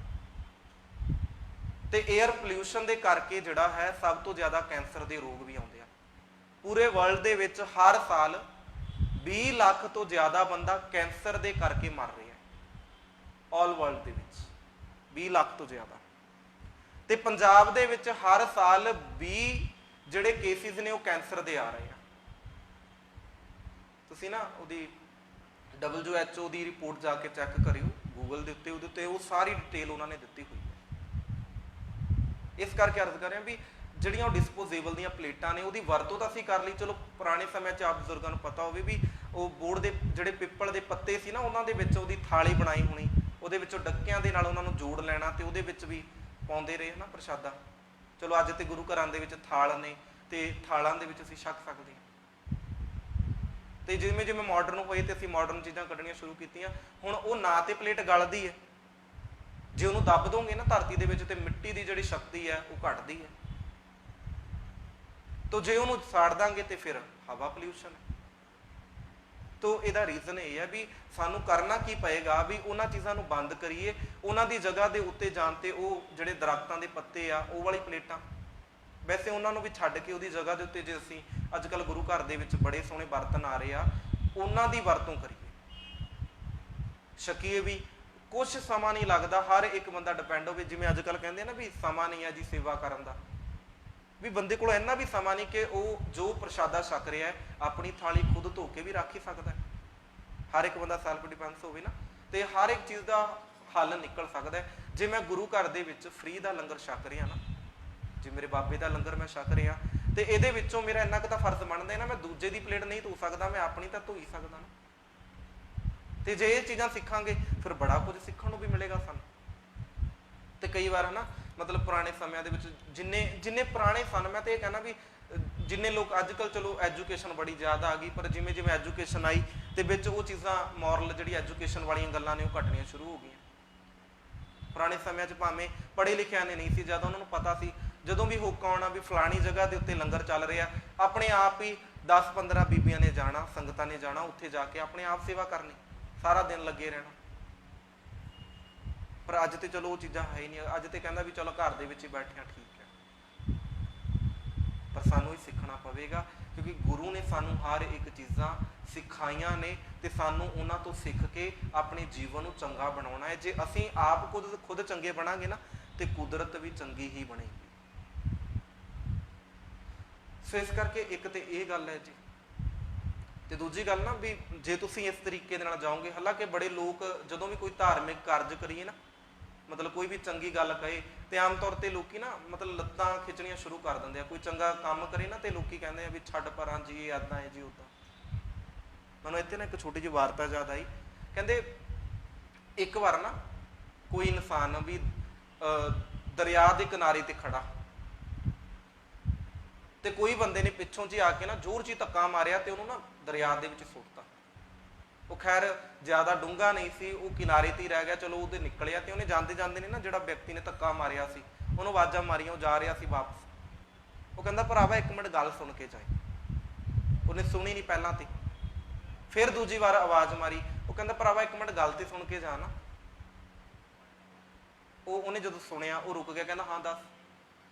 ਤੇ 에ਅਰ ਪੋਲਿਊਸ਼ਨ ਦੇ ਕਰਕੇ ਜਿਹੜਾ ਹੈ ਸਭ ਤੋਂ ਜ਼ਿਆਦਾ ਕੈਂਸਰ ਦੇ ਰੋਗ ਵੀ ਆਉਂਦੇ ਆ। ਪੂਰੇ ਵਰਲਡ ਦੇ ਵਿੱਚ ਹਰ ਸਾਲ 20 ਲੱਖ ਤੋਂ ਜ਼ਿਆਦਾ ਬੰਦਾ ਕੈਂਸਰ ਦੇ ਕਰਕੇ ਮਰ ਰਿਹਾ, ਆਲ ਵਰਲਡ ਦੇ ਵਿੱਚ 20 ਲੱਖ ਤੋਂ ਜ਼ਿਆਦਾ। ਤੇ ਪੰਜਾਬ ਦੇ ਵਿੱਚ ਹਰ ਸਾਲ 20 ਜਿਹੜੇ ਕੇਸਿਸ ਨੇ ਉਹ ਕੈਂਸਰ ਦੇ ਆ ਰਹੇ ਆ। ਤੁਸੀਂ ਨਾ ਉਹਦੀ WHO ਦੀ ਰਿਪੋਰਟ ਜਾ ਕੇ ਚੈੱਕ ਕਰਿਓ ਗੂਗਲ ਦੇ ਉੱਤੇ, ਉਹਦੇ ਉੱਤੇ ਉਹ ਸਾਰੀ ਡਿਟੇਲ ਉਹਨਾਂ ਨੇ ਦਿੱਤੀ ਹੋਈ ਹੈ। ਇਸ ਕਰਕੇ ਅਰਜ਼ ਕਰ ਰਿਹਾ ਵੀ ਜਿਹੜੀਆਂ ਉਹ ਡਿਸਪੋਜ਼ੇਬਲ ਦੀਆਂ ਪਲੇਟਾਂ ਨੇ, ਉਹਦੀ ਵਰਤੋਂ ਤਾਂ ਅਸੀਂ ਕਰ ਲਈ, ਚਲੋ ਪੁਰਾਣੇ ਸਮੇਂ 'ਚ ਆਪ ਬਜ਼ੁਰਗਾਂ ਨੂੰ ਪਤਾ ਹੋਵੇ ਵੀ ਉਹ ਬੋਰਡ ਦੇ ਜਿਹੜੇ ਪਿੱਪਲ ਦੇ ਪੱਤੇ ਸੀ ਨਾ, ਉਹਨਾਂ ਦੇ ਵਿੱਚ ਉਹਦੀ ਥਾਲੀ ਬਣਾਈ ਹੋਣੀ, ਉਹਦੇ ਵਿੱਚੋਂ ਡੱਕਿਆਂ ਦੇ ਨਾਲ ਉਹਨਾਂ ਨੂੰ ਜੋੜ ਲੈਣਾ ਤੇ ਉਹਦੇ ਵਿੱਚ ਵੀ ਪਾਉਂਦੇ ਰਹੇ ਨਾ ਪ੍ਰਸ਼ਾਦਾ। ਚਲੋ ਅੱਜ ਤੇ ਗੁਰੂ ਘਰਾਂ ਦੇ ਵਿੱਚ ਥਾਲ ਨੇ ਤੇ ਥਾਲਾਂ ਦੇ ਵਿੱਚ ਅਸੀਂ ਛਕ ਸਕਦੇ ਹਾਂ। ਤੇ ਜਿਵੇਂ ਜਿਵੇਂ ਮਾਡਰਨ ਹੋਏ ਤੇ ਅਸੀਂ ਮਾਡਰਨ ਚੀਜ਼ਾਂ ਕੱਢਣੀਆਂ ਸ਼ੁਰੂ ਕੀਤੀਆਂ। ਹੁਣ ਉਹ ਨਾ ਤੇ ਪਲੇਟ ਗਲਦੀ ਹੈ, ਜੇ ਉਹਨੂੰ ਦੱਬ ਦੋਗੇ ਨਾ ਧਰਤੀ ਦੇ ਵਿੱਚ, ਤੇ ਮਿੱਟੀ ਦੀ ਜਿਹੜੀ ਸ਼ਕਤੀ ਹੈ ਉਹ ਘਟਦੀ ਹੈ। ਤੋ ਜੇ ਉਹਨੂੰ ਸਾੜ ਦਾਂਗੇ ਤੇ ਫਿਰ ਹਵਾ ਪੋਲਿਊਸ਼ਨ ਹੈ। ਤੋ ਇਹਦਾ ਰੀਜ਼ਨ ਇਹ ਹੈ ਵੀ ਸਾਨੂੰ ਕਰਨਾ ਕੀ ਪਏਗਾ ਵੀ ਉਹਨਾਂ ਚੀਜ਼ਾਂ ਨੂੰ ਬੰਦ ਕਰੀਏ, ਉਹਨਾਂ ਦੀ ਜਗ੍ਹਾ ਦੇ ਉੱਤੇ ਜਾਣ ਤੇ ਉਹ ਜਿਹੜੇ ਦਰਖਤਾਂ ਦੇ ਪੱਤੇ ਆ ਉਹ ਵਾਲੀ ਪਲੇਟਾਂ, ਵੈਸੇ ਉਹਨਾਂ ਨੂੰ ਵੀ ਛੱਡ ਕੇ ਉਹਦੀ ਜਗ੍ਹਾ ਦੇ ਉੱਤੇ ਜੇ ਅਸੀਂ ਅੱਜ ਕੱਲ੍ਹ ਗੁਰੂ ਘਰ ਦੇ ਵਿੱਚ ਬੜੇ ਸੋਹਣੇ ਬਰਤਨ ਆ ਰਹੇ ਆ, ਉਹਨਾਂ ਦੀ ਵਰਤੋਂ ਕਰੀਏ, ਛਕੀਏ ਵੀ। ਕੁਛ ਸਮਾਂ ਨਹੀਂ ਲੱਗਦਾ, ਹਰ ਇੱਕ ਬੰਦਾ ਡਿਪੈਂਡ ਹੋਵੇ। ਜਿਵੇਂ ਅੱਜ ਕੱਲ੍ਹ ਕਹਿੰਦੇ ਨਾ ਵੀ ਸਮਾਂ ਨਹੀਂ ਹੈ ਜੀ ਸੇਵਾ ਕਰਨ ਦਾ, ਵੀ ਬੰਦੇ ਕੋਲ ਇੰਨਾ ਵੀ ਸਮਾਂ ਨਹੀਂ ਕਿ ਉਹ ਜੋ ਪ੍ਰਸ਼ਾਦਾ ਛਕ ਰਿਹਾ ਹੈ ਆਪਣੀ ਥਾਲੀ ਖੁਦ ਧੋ ਕੇ ਵੀ ਰੱਖ ਹੀ ਸਕਦਾ। ਹਰ ਇੱਕ ਬੰਦਾ ਸੈਲਫ ਡਿਫੈਂਸ ਹੋਵੇ ਨਾ, ਤੇ ਹਰ ਇੱਕ ਚੀਜ਼ ਦਾ ਹੱਲ ਨਿਕਲ ਸਕਦਾ ਹੈ। ਜੇ ਮੈਂ ਗੁਰੂ ਘਰ ਦੇ ਵਿੱਚ ਫ੍ਰੀ ਦਾ ਲੰਗਰ ਛਕ ਰਿਹਾ ਨਾ, ਜੇ ਮੇਰੇ ਬਾਬੇ ਦਾ ਲੰਗਰ ਮੈਂ ਛਕ ਰਿਹਾ, ਤੇ ਇਹਦੇ ਵਿੱਚੋਂ ਮੇਰਾ ਇੰਨਾ ਕੁ ਤਾਂ ਫਰਜ਼ ਬਣਦਾ ਨਾ, ਮੈਂ ਦੂਜੇ ਦੀ ਪਲੇਟ ਨਹੀਂ ਧੋ ਸਕਦਾ, ਮੈਂ ਆਪਣੀ ਤਾਂ ਧੋ ਹੀ ਸਕਦਾ ਨਾ। ਤੇ ਜੇ ਇਹ ਚੀਜ਼ਾਂ ਸਿੱਖਾਂਗੇ ਫਿਰ ਬੜਾ ਕੁਝ ਸਿੱਖਣ ਨੂੰ ਵੀ ਮਿਲੇਗਾ ਸਾਨੂੰ। ਤੇ ਕਈ ਵਾਰ ਨਾ ਮਤਲਬ ਪੁਰਾਣੇ ਸਮਿਆਂ ਦੇ ਵਿੱਚ ਜਿੰਨੇ ਪੁਰਾਣੇ ਸਨ, ਮੈਂ ਤਾਂ ਇਹ ਕਹਿਣਾ ਵੀ ਜਿੰਨੇ ਲੋਕ ਅੱਜ ਕੱਲ੍ਹ ਚਲੋ ਐਜੂਕੇਸ਼ਨ ਬੜੀ ਜ਼ਿਆਦਾ ਆ ਗਈ, ਪਰ ਜਿਵੇਂ ਜਿਵੇਂ ਐਜੂਕੇਸ਼ਨ ਆਈ ਤੇ ਵਿੱਚ ਉਹ ਚੀਜ਼ਾਂ ਮੋਰਲ ਜਿਹੜੀ ਐਜੂਕੇਸ਼ਨ ਵਾਲੀਆਂ ਗੱਲਾਂ ਨੇ ਉਹ ਘਟਣੀਆਂ ਸ਼ੁਰੂ ਹੋ ਗਈਆਂ। ਪੁਰਾਣੇ ਸਮਿਆਂ 'ਚ ਭਾਵੇਂ ਪੜ੍ਹੇ ਲਿਖਿਆਂ ਨੇ ਨਹੀਂ ਸੀ, ਜਦੋਂ ਉਹਨਾਂ ਨੂੰ ਪਤਾ ਸੀ ਜਦੋਂ ਵੀ ਹੁੱਕ ਆਉਣਾ ਵੀ ਫਲਾਣੀ ਜਗ੍ਹਾ ਦੇ ਉੱਤੇ ਲੰਗਰ ਚੱਲ ਰਿਹਾ, ਆਪਣੇ ਆਪ ਹੀ 10-15 ਬੀਬੀਆਂ ਨੇ ਜਾਣਾ, ਸੰਗਤਾਂ ਨੇ ਜਾਣਾ, ਉੱਥੇ ਜਾ ਕੇ ਆਪਣੇ ਆਪ ਸੇਵਾ ਕਰਨੀ, ਸਾਰਾ ਦਿਨ ਲੱਗੇ ਰਹਿਣਾ। ਪਰ ਅੱਜ ਤੇ ਚਲੋ ਉਹ ਚੀਜ਼ਾਂ ਹੈ ਹੀ ਨਹੀਂ। ਅੱਜ ਤੇ ਕਹਿੰਦਾ ਵੀ ਚਲੋ ਘਰ ਦੇ ਵਿੱਚ ਹੀ ਬੈਠਿਆ ਠੀਕ ਹੈ, ਪਰ ਸਾਨੂੰ ਹੀ ਸਿੱਖਣਾ ਪਵੇਗਾ, ਕਿਉਂਕਿ ਗੁਰੂ ਨੇ ਸਾਨੂੰ ਹਰ ਇੱਕ ਚੀਜ਼ਾਂ ਸਿਖਾਈਆਂ ਨੇ ਤੇ ਸਾਨੂੰ ਉਹਨਾਂ ਤੋਂ ਸਿੱਖ ਕੇ ਆਪਣੇ ਜੀਵਨ ਨੂੰ ਚੰਗਾ ਬਣਾਉਣਾ ਹੈ। ਜੇ ਅਸੀਂ ਆਪ ਖੁਦ ਚੰਗੇ ਬਣਾਂਗੇ ਨਾ, ਤੇ ਕੁਦਰਤ ਵੀ ਚੰਗੀ ਹੀ ਬਣੇਗੀ। ਸੋ ਇਸ ਕਰਕੇ ਇੱਕ ਤੇ ਇਹ ਗੱਲ ਹੈ ਜੀ, ਤੇ ਦੂਜੀ ਗੱਲ ਨਾ ਵੀ ਜੇ ਤੁਸੀਂ ਇਸ ਤਰੀਕੇ ਦੇ ਨਾਲ ਜਾਓਗੇ, ਹਾਲਾਂਕਿ ਬੜੇ ਲੋਕ ਜਦੋਂ ਵੀ ਕੋਈ ਧਾਰਮਿਕ ਕਾਰਜ ਕਰੀਏ ਨਾ, ਮਤਲਬ ਕੋਈ ਵੀ ਚੰਗੀ ਗੱਲ ਕਹੇ ਤੇ ਆਮ ਤੌਰ ਤੇ ਲੋਕੀ ਨਾ ਮਤਲਬ ਲੱਤਾਂ ਖਿੱਚਣੀਆਂ ਸ਼ੁਰੂ ਕਰ ਦਿੰਦੇ ਆ। ਕੋਈ ਚੰਗਾ ਕੰਮ ਕਰੇ ਨਾ ਤੇ ਲੋਕੀ ਕਹਿੰਦੇ ਆ ਵੀ ਛੱਡ ਪਰਾਂ ਜੀ, ਇਹ ਏਦਾਂ ਹੈ ਜੀ ਉਦਾਂ। ਮੈਨੂੰ ਇੱਥੇ ਨਾ ਇੱਕ ਛੋਟੀ ਜਿਹੀ ਵਾਰਤਾ ਯਾਦ ਆਈ। ਕਹਿੰਦੇ ਇੱਕ ਵਾਰ ਨਾ ਕੋਈ ਇਨਸਾਨ ਵੀ ਦਰਿਆ ਦੇ ਕਿਨਾਰੇ ਤੇ ਖੜਾ, ਤੇ ਕੋਈ ਬੰਦੇ ਨੇ ਪਿੱਛੋਂ ਜੀ ਆ ਕੇ ਨਾ ਜ਼ੋਰ ਜੀ ਧੱਕਾ ਮਾਰਿਆ ਤੇ ਉਹਨੂੰ ਨਾ ਦਰਿਆ ਦੇ ਵਿੱਚ ਸੁੱਟਤਾ। ਉਹ ਖੈਰ ਜ਼ਿਆਦਾ ਡੂੰਘਾ ਨਹੀਂ ਸੀ, ਉਹ ਕਿਨਾਰੇ ਤੇ ਹੀ ਰਹਿ ਗਿਆ। ਚਲੋ ਉਹਦੇ ਨਿਕਲਿਆ ਤੇ ਉਹਨੇ ਜਾਂਦੇ ਜਾਂਦੇ ਨੇ ਨਾ ਜਿਹੜਾ ਵਿਅਕਤੀ ਨੇ ਧੱਕਾ ਮਾਰਿਆ ਸੀ ਉਹਨੂੰ ਆਵਾਜ਼ਾਂ ਮਾਰੀਆਂ, ਉਹ ਜਾ ਰਿਹਾ ਸੀ ਵਾਪਸ। ਉਹ ਕਹਿੰਦਾ ਭਰਾਵਾ ਇੱਕ ਮਿੰਟ ਗੱਲ ਸੁਣ ਕੇ ਜਾਏ। ਉਹਨੇ ਸੁਣੀ ਨਹੀਂ ਪਹਿਲਾਂ ਤੇ, ਫਿਰ ਦੂਜੀ ਵਾਰ ਆਵਾਜ਼ ਮਾਰੀ। ਉਹ ਕਹਿੰਦਾ ਭਰਾਵਾ ਇੱਕ ਮਿੰਟ ਗੱਲ ਤੇ ਸੁਣ ਕੇ ਜਾ ਨਾ। ਉਹਨੇ ਜਦੋਂ ਸੁਣਿਆ ਉਹ ਰੁਕ ਗਿਆ, ਕਹਿੰਦਾ ਹਾਂ ਦੱਸ।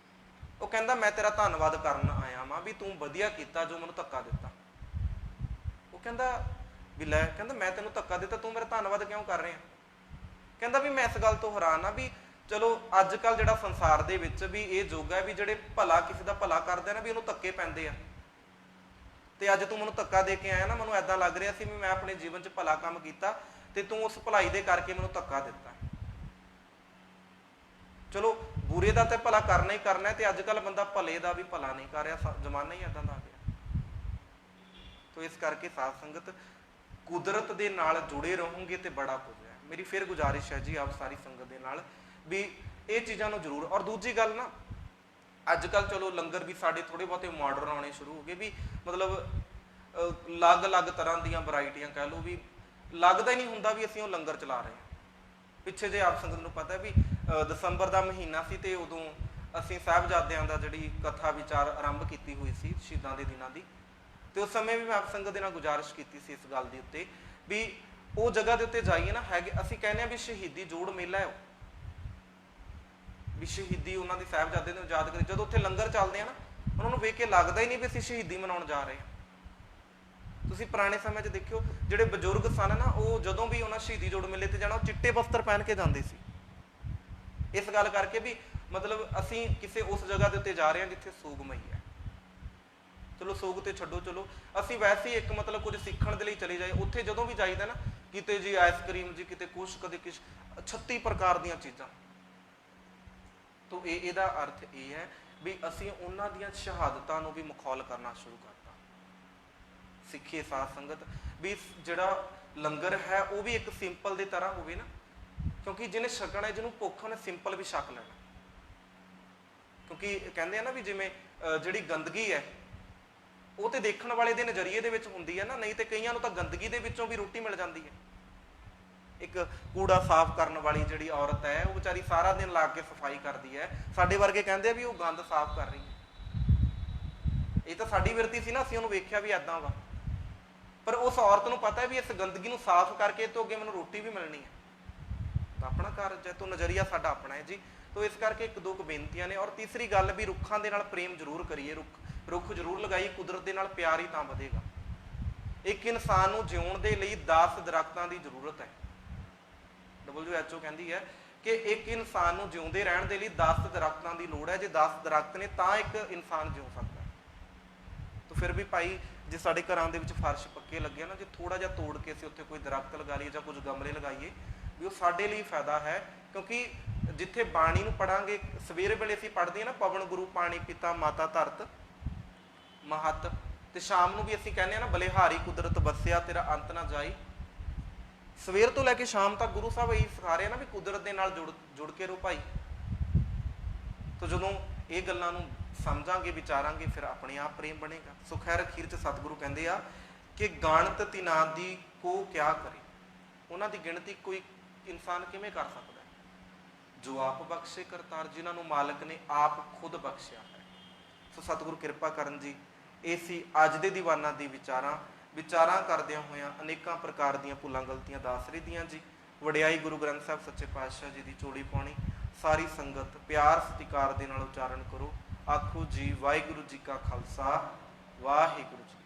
ਉਹ ਕਹਿੰਦਾ ਮੈਂ ਤੇਰਾ ਧੰਨਵਾਦ ਕਰਨ ਆਇਆ ਵਾਂ ਵੀ ਤੂੰ ਵਧੀਆ ਕੀਤਾ ਜੋ ਮੈਨੂੰ ਧੱਕਾ ਦਿੱਤਾ। ਉਹ ਕਹਿੰਦਾ ਵੀ ਲੈ, ਕਹਿੰਦਾ ਮੈਂ ਤੈਨੂੰ ਧੱਕਾ ਦਿੱਤਾ, ਤੂੰ ਮੇਰਾ ਧੰਨਵਾਦ ਕਿਉਂ ਕਰ ਰਿਹਾ? ਕਹਿੰਦਾ ਵੀ ਮੈਂ ਇਸ ਗੱਲ ਤੋਂ ਹੈਰਾਨ ਆ ਵੀ ਚਲੋ ਅੱਜ ਕੱਲ੍ਹ ਜਿਹੜਾ ਸੰਸਾਰ ਦੇ ਵਿੱਚ ਵੀ ਇਹ ਯੁੱਗ ਹੈ ਵੀ ਜਿਹੜੇ ਭਲਾ ਕਿਸੇ ਦਾ ਭਲਾ ਕਰਦੇ ਨਾ ਵੀ ਉਹਨੂੰ ਧੱਕੇ ਪੈਂਦੇ ਆ। ਤੇ ਅੱਜ ਤੂੰ ਮੈਨੂੰ ਧੱਕਾ ਦੇ ਕੇ ਆਇਆ ਨਾ, ਮੈਨੂੰ ਏਦਾਂ ਲੱਗ ਰਿਹਾ ਸੀ ਵੀ ਮੈਂ ਆਪਣੇ ਜੀਵਨ 'ਚ ਭਲਾ ਕੰਮ ਕੀਤਾ ਤੇ ਤੂੰ ਉਸ ਭਲਾਈ ਦੇ ਕਰਕੇ ਮੈਨੂੰ ਧੱਕਾ ਦਿੱਤਾ। ਚਲੋ ਬੁਰੇ ਦਾ ਤੇ ਭਲਾ ਕਰਨਾ ਹੀ ਕਰਨਾ, ਤੇ ਅੱਜ ਕੱਲ੍ਹ ਬੰਦਾ ਭਲੇ ਦਾ ਵੀ ਭਲਾ ਨਹੀਂ ਕਰ ਰਿਹਾ, ਜ਼ਮਾਨਾ ਹੀ ਏਦਾਂ ਦਾ ਆ ਗਿਆ। ਤੋ ਇਸ ਕਰਕੇ ਸਾਧ ਸੰਗਤ ਕੁਦਰਤ ਦੇ ਨਾਲ ਜੁੜੇ ਰਹੋਗੇ ਤੇ ਬੜਾ ਕੁਝ ਹੈ। ਮੇਰੀ ਫਿਰ ਗੁਜ਼ਾਰਿਸ਼ ਹੈ ਜੀ ਆਪ ਸਾਰੀ ਸੰਗਤ ਦੇ ਨਾਲ ਵੀ ਇਹ ਚੀਜ਼ਾਂ ਨੂੰ ਜ਼ਰੂਰ। ਔਰ ਦੂਜੀ ਗੱਲ ਨਾ, ਅੱਜ ਕੱਲ੍ਹ ਚਲੋ ਲੰਗਰ ਵੀ ਸਾਡੇ ਥੋੜੇ ਬਹੁਤੇ ਮਾਡਰਨ ਆਉਣੇ ਸ਼ੁਰੂ ਹੋ ਗਏ ਵੀ ਮਤਲਬ ਅਲੱਗ-ਅਲੱਗ ਤਰ੍ਹਾਂ ਦੀਆਂ ਵੈਰਾਈਟੀਆਂ ਕਹਿ ਲਓ, ਵੀ ਲੱਗਦਾ ਹੀ ਨਹੀਂ ਹੁੰਦਾ ਵੀ ਅਸੀਂ ਉਹ ਲੰਗਰ ਚਲਾ ਰਹੇ ਹਾਂ। ਪਿੱਛੇ ਜੇ ਆਪ ਸੰਗਤ ਨੂੰ ਪਤਾ ਵੀ ਦਸੰਬਰ ਦਾ ਮਹੀਨਾ ਸੀ ਤੇ ਉਦੋਂ ਅਸੀਂ ਸਾਹਿਬਜ਼ਾਦਿਆਂ ਦਾ ਜਿਹੜੀ ਕਥਾ ਵਿਚਾਰ ਆਰੰਭ ਕੀਤੀ ਹੋਈ ਸੀ ਸ਼ਹੀਦਾਂ ਦੇ ਦਿਨਾਂ ਦੀ। ਤੇ ਉਸ ਸਮੇਂ ਵੀ ਮੈਂ ਆਪ ਸੰਗਤ ਦੇ ਨਾਲ ਗੁਜ਼ਾਰਿਸ਼ ਕੀਤੀ ਸੀ ਇਸ ਗੱਲ ਦੇ ਉੱਤੇ ਵੀ ਉਹ ਜਗ੍ਹਾ ਦੇ ਉੱਤੇ ਜਾਈਏ ਨਾ, ਹੈਗੇ ਅਸੀਂ ਕਹਿੰਦੇ ਹਾਂ ਵੀ ਸ਼ਹੀਦੀ ਜੋੜ ਮੇਲਾ ਹੈ, ਵੀ ਸ਼ਹੀਦੀ ਉਹਨਾਂ ਦੀ ਸਾਹਿਬਜ਼ਾਦੇ ਨੂੰ ਯਾਦ ਕਰੀ। ਜਦੋਂ ਉੱਥੇ ਲੰਗਰ ਚੱਲਦੇ ਆ ਨਾ, ਉਹਨਾਂ ਨੂੰ ਵੇਖ ਕੇ ਲੱਗਦਾ ਹੀ ਨਹੀਂ ਵੀ ਅਸੀਂ ਸ਼ਹੀਦੀ ਮਨਾਉਣ ਜਾ ਰਹੇ ਹਾਂ। ਤੁਸੀਂ ਪੁਰਾਣੇ ਸਮੇਂ 'ਚ ਦੇਖਿਓ ਜਿਹੜੇ ਬਜ਼ੁਰਗ ਸਨ ਨਾ, ਉਹ ਜਦੋਂ ਵੀ ਉਹਨਾਂ ਸ਼ਹੀਦੀ ਜੋੜ ਮੇਲੇ ਤੇ ਜਾਣਾ ਉਹ ਚਿੱਟੇ ਵਸਤਰ ਪਹਿਨ ਕੇ ਜਾਂਦੇ ਸੀ। ਇਸ ਗੱਲ ਕਰਕੇ ਵੀ ਮਤਲਬ ਅਸੀਂ ਕਿਸੇ ਉਸ ਜਗ੍ਹਾ ਦੇ ਉੱਤੇ ਜਾ ਰਹੇ ਹਾਂ ਜਿੱਥੇ ਸੋਗਮਈ ਹੈ। ਚਲੋ ਸੋਗ ਤੇ ਛੱਡੋ, ਚਲੋ ਅਸੀਂ ਵੈਸੇ ਹੀ ਇੱਕ ਮਤਲਬ ਕੁਝ ਸਿੱਖਣ ਦੇ ਲਈ ਚਲੇ ਜਾਏ। ਉੱਥੇ ਜਦੋਂ ਵੀ ਜਾਈਦਾ ਨਾ, ਕਿਤੇ ਜੀ ਆਈਸਕ੍ਰੀਮ ਜੀ, ਕਿਤੇ ਕੁਛ, ਕਦੇ ਕਿਛ, 36 ਪ੍ਰਕਾਰ ਦੀਆਂ ਚੀਜ਼ਾਂ। ਤੋ ਇਹਦਾ ਅਰਥ ਇਹ ਹੈ ਵੀ ਅਸੀਂ ਉਹਨਾਂ ਦੀਆਂ ਸ਼ਹਾਦਤਾਂ ਨੂੰ ਵੀ ਮਖੌਲ ਕਰਨਾ ਸ਼ੁਰੂ ਕਰਤਾ। ਸਿੱਖੀ ਸਾਧ ਸੰਗਤ ਵੀ ਜਿਹੜਾ ਲੰਗਰ ਹੈ ਉਹ ਵੀ ਇੱਕ ਸਿੰਪਲ ਦੀ ਤਰ੍ਹਾਂ ਹੋਵੇ ਨਾ, ਕਿਉਂਕਿ ਜਿਹਨੇ ਛਕਣਾ, ਜਿਹਨੂੰ ਭੁੱਖ ਉਹਨੇ ਸਿੰਪਲ ਵੀ ਛਕ ਲੈਣਾ। ਕਿਉਂਕਿ ਕਹਿੰਦੇ ਆ ਨਾ ਵੀ ਜਿਵੇਂ ਜਿਹੜੀ ਗੰਦਗੀ ਹੈ ਉਹ ਤੇ ਦੇਖਣ ਵਾਲੇ ਦੇ ਨਜ਼ਰੀਏ ਦੇ ਵਿੱਚ ਹੁੰਦੀ ਹੈ ਨਾ, ਨਹੀਂ ਤੇ ਕਈਆਂ ਨੂੰ ਤਾਂ ਗੰਦਗੀ ਦੇ ਵਿੱਚੋਂ ਵੀ ਰੋਟੀ ਮਿਲ ਜਾਂਦੀ ਹੈ। ਇੱਕ ਕੂੜਾ ਸਾਫ਼ ਕਰਨ ਵਾਲੀ ਜਿਹੜੀ ਔਰਤ ਹੈ, ਉਹ ਵਿਚਾਰੀ ਸਾਰਾ ਦਿਨ ਲਾ ਕੇ ਸਫਾਈ ਕਰਦੀ ਹੈ। ਸਾਡੇ ਵਰਗੇ ਕਹਿੰਦੇ ਆ ਵੀ ਉਹ ਗੰਦ ਸਾਫ਼ ਕਰ ਰਹੀ ਹੈ। ਇਹ ਤਾਂ ਸਾਡੀ ਵਿਰਤੀ ਸੀ ਨਾ, ਅਸੀਂ ਉਹਨੂੰ ਵੇਖਿਆ ਵੀ ਏਦਾਂ ਵਾ, ਪਰ ਉਸ ਔਰਤ ਨੂੰ ਪਤਾ ਹੈ ਵੀ ਇਸ ਗੰਦਗੀ ਨੂੰ ਸਾਫ਼ ਕਰਕੇ ਤੋਂ ਅੱਗੇ ਮੈਨੂੰ ਰੋਟੀ ਵੀ ਮਿਲਣੀ ਹੈ। ਤਾਂ ਆਪਣਾ ਕਾਰਜ ਹੈ, ਤੋਂ ਨਜ਼ਰੀਆ ਸਾਡਾ ਆਪਣਾ ਹੈ ਜੀ। ਤੋਂ ਇਸ ਕਰਕੇ ਇੱਕ ਦੋ ਕੁ ਬੇਨਤੀਆਂ ਨੇ। ਔਰ ਤੀਸਰੀ ਗੱਲ ਵੀ ਰੁੱਖਾਂ ਦੇ ਨਾਲ ਪ੍ਰੇਮ ਜ਼ਰੂਰ ਕਰੀਏ, ਰੁੱਖ ਜ਼ਰੂਰ ਲਗਾਈਏ। ਕੁਦਰਤ ਦੇ ਨਾਲ ਪਿਆਰ ਹੀ ਤਾਂ ਵਧੇਗਾ। ਇੱਕ ਇਨਸਾਨ ਨੂੰ ਜਿਉਣ ਦੇ ਲਈ 10 ਦਰਖਤਾਂ ਦੀ ਜ਼ਰੂਰਤ ਹੈ। WHO ਕਹਿੰਦੀ ਹੈ ਕਿ ਇੱਕ ਇਨਸਾਨ ਨੂੰ ਜਿਉਂਦੇ ਰਹਿਣ ਦੇ ਲਈ 10 ਦਰਖਤਾਂ ਦੀ ਲੋੜ ਹੈ। ਜੇ 10 ਦਰਖਤ ਨੇ ਤਾਂ ਇੱਕ ਇਨਸਾਨ ਜਿਉ ਸਕਦਾ ਹੈ। ਤਾਂ ਫਿਰ ਵੀ ਭਾਈ ਜੇ ਸਾਡੇ ਘਰਾਂ ਦੇ ਵਿੱਚ ਫਰਸ਼ ਪੱਕੇ ਲੱਗੇ ਨਾ, ਜੇ ਥੋੜਾ ਜਿਹਾ ਤੋੜ ਕੇ ਅਸੀਂ ਉੱਥੇ ਕੋਈ ਦਰਖਤ ਲਗਾ ਲਈਏ ਜਾਂ ਕੁਝ ਗਮਲੇ ਲਗਾਈਏ, ਵੀ ਉਹ ਸਾਡੇ ਲਈ ਫਾਇਦਾ ਹੈ। ਕਿਉਂਕਿ ਜਿੱਥੇ ਬਾਣੀ ਨੂੰ ਪੜਾਂਗੇ, ਸਵੇਰੇ ਵੇਲੇ ਅਸੀਂ ਪੜ੍ਹਦੇ ਹਾਂ ਨਾ, ਪਵਨ ਗੁਰੂ ਪਾਣੀ ਪਿਤਾ ਮਾਤਾ ਧਰਤ ਮਹੱਤ, ਤੇ ਸ਼ਾਮ ਨੂੰ ਵੀ ਅਸੀਂ ਕਹਿੰਦੇ ਹਾਂ ਨਾ, ਬਲਿਹਾਰੀ ਕੁਦਰਤ ਵਸਿਆ ਤੇਰਾ ਅੰਤ ਨਾ ਜਾਈ। ਸਵੇਰ ਤੋਂ ਲੈ ਕੇ ਸ਼ਾਮ ਤੱਕ ਗੁਰੂ ਸਾਹਿਬ ਇਹੀ ਸਿਖਾ ਰਹੇ ਨਾ ਵੀ ਕੁਦਰਤ ਦੇ ਨਾਲ ਜੁੜ ਕੇ ਰਹੋ ਭਾਈ। ਤਾਂ ਜਦੋਂ ਇਹ ਗੱਲਾਂ ਨੂੰ ਸਮਝਾਂਗੇ, ਵਿਚਾਰਾਂਗੇ, ਫਿਰ ਆਪਣੇ ਆਪ ਪ੍ਰੇਮ ਬਣੇਗਾ। ਸੋ ਖੈਰ ਅਖੀਰ 'ਚ ਸਤਿਗੁਰੂ ਕਹਿੰਦੇ ਆ ਕਿ ਗਾਣਤ ਤਿਨਾ ਦੀ ਕੋ ਕਿਆ ਕਰੇ। ਉਹਨਾਂ ਦੀ ਗਿਣਤੀ ਕੋਈ ਇਨਸਾਨ ਕਿਵੇਂ ਕਰ ਸਕਦਾ ਹੈ? ਜੋ ਆਪ ਬਖਸ਼ੇ ਕਰਤਾਰ, ਜਿਨ੍ਹਾਂ ਨੂੰ ਮਾਲਕ ਨੇ ਆਪ ਖੁਦ ਬਖਸ਼ਿਆ ਹੈ। ਸੋ ਸਤਿਗੁਰੂ ਕਿਰਪਾ ਕਰਨ ਜੀ। ਇਹ ਸੀ ਅੱਜ ਦੇ ਦੀਵਾਨਾਂ ਦੀ ਵਿਚਾਰਾਂ ਕਰਦਿਆਂ ਹੋਇਆਂ ਅਨੇਕਾਂ ਪ੍ਰਕਾਰ ਦੀਆਂ ਭੁੱਲਾਂ ਗਲਤੀਆਂ ਦਾਸਰੀ ਦੀਆਂ ਜੀ। ਵਡਿਆਈ ਗੁਰੂ ਗ੍ਰੰਥ ਸਾਹਿਬ ਸੱਚੇ ਪਾਤਸ਼ਾਹ ਜੀ ਦੀ ਚੋਲੀ ਪਾਉਣੀ। ਸਾਰੀ ਸੰਗਤ ਪਿਆਰ ਸਤਿਕਾਰ ਦੇ ਨਾਲ ਉਚਾਰਨ ਕਰੋ। ਆਖੋ ਜੀ ਵਾਹਿਗੁਰੂ ਜੀ ਕਾ ਖਾਲਸਾ, ਵਾਹਿਗੁਰੂ ਜੀ।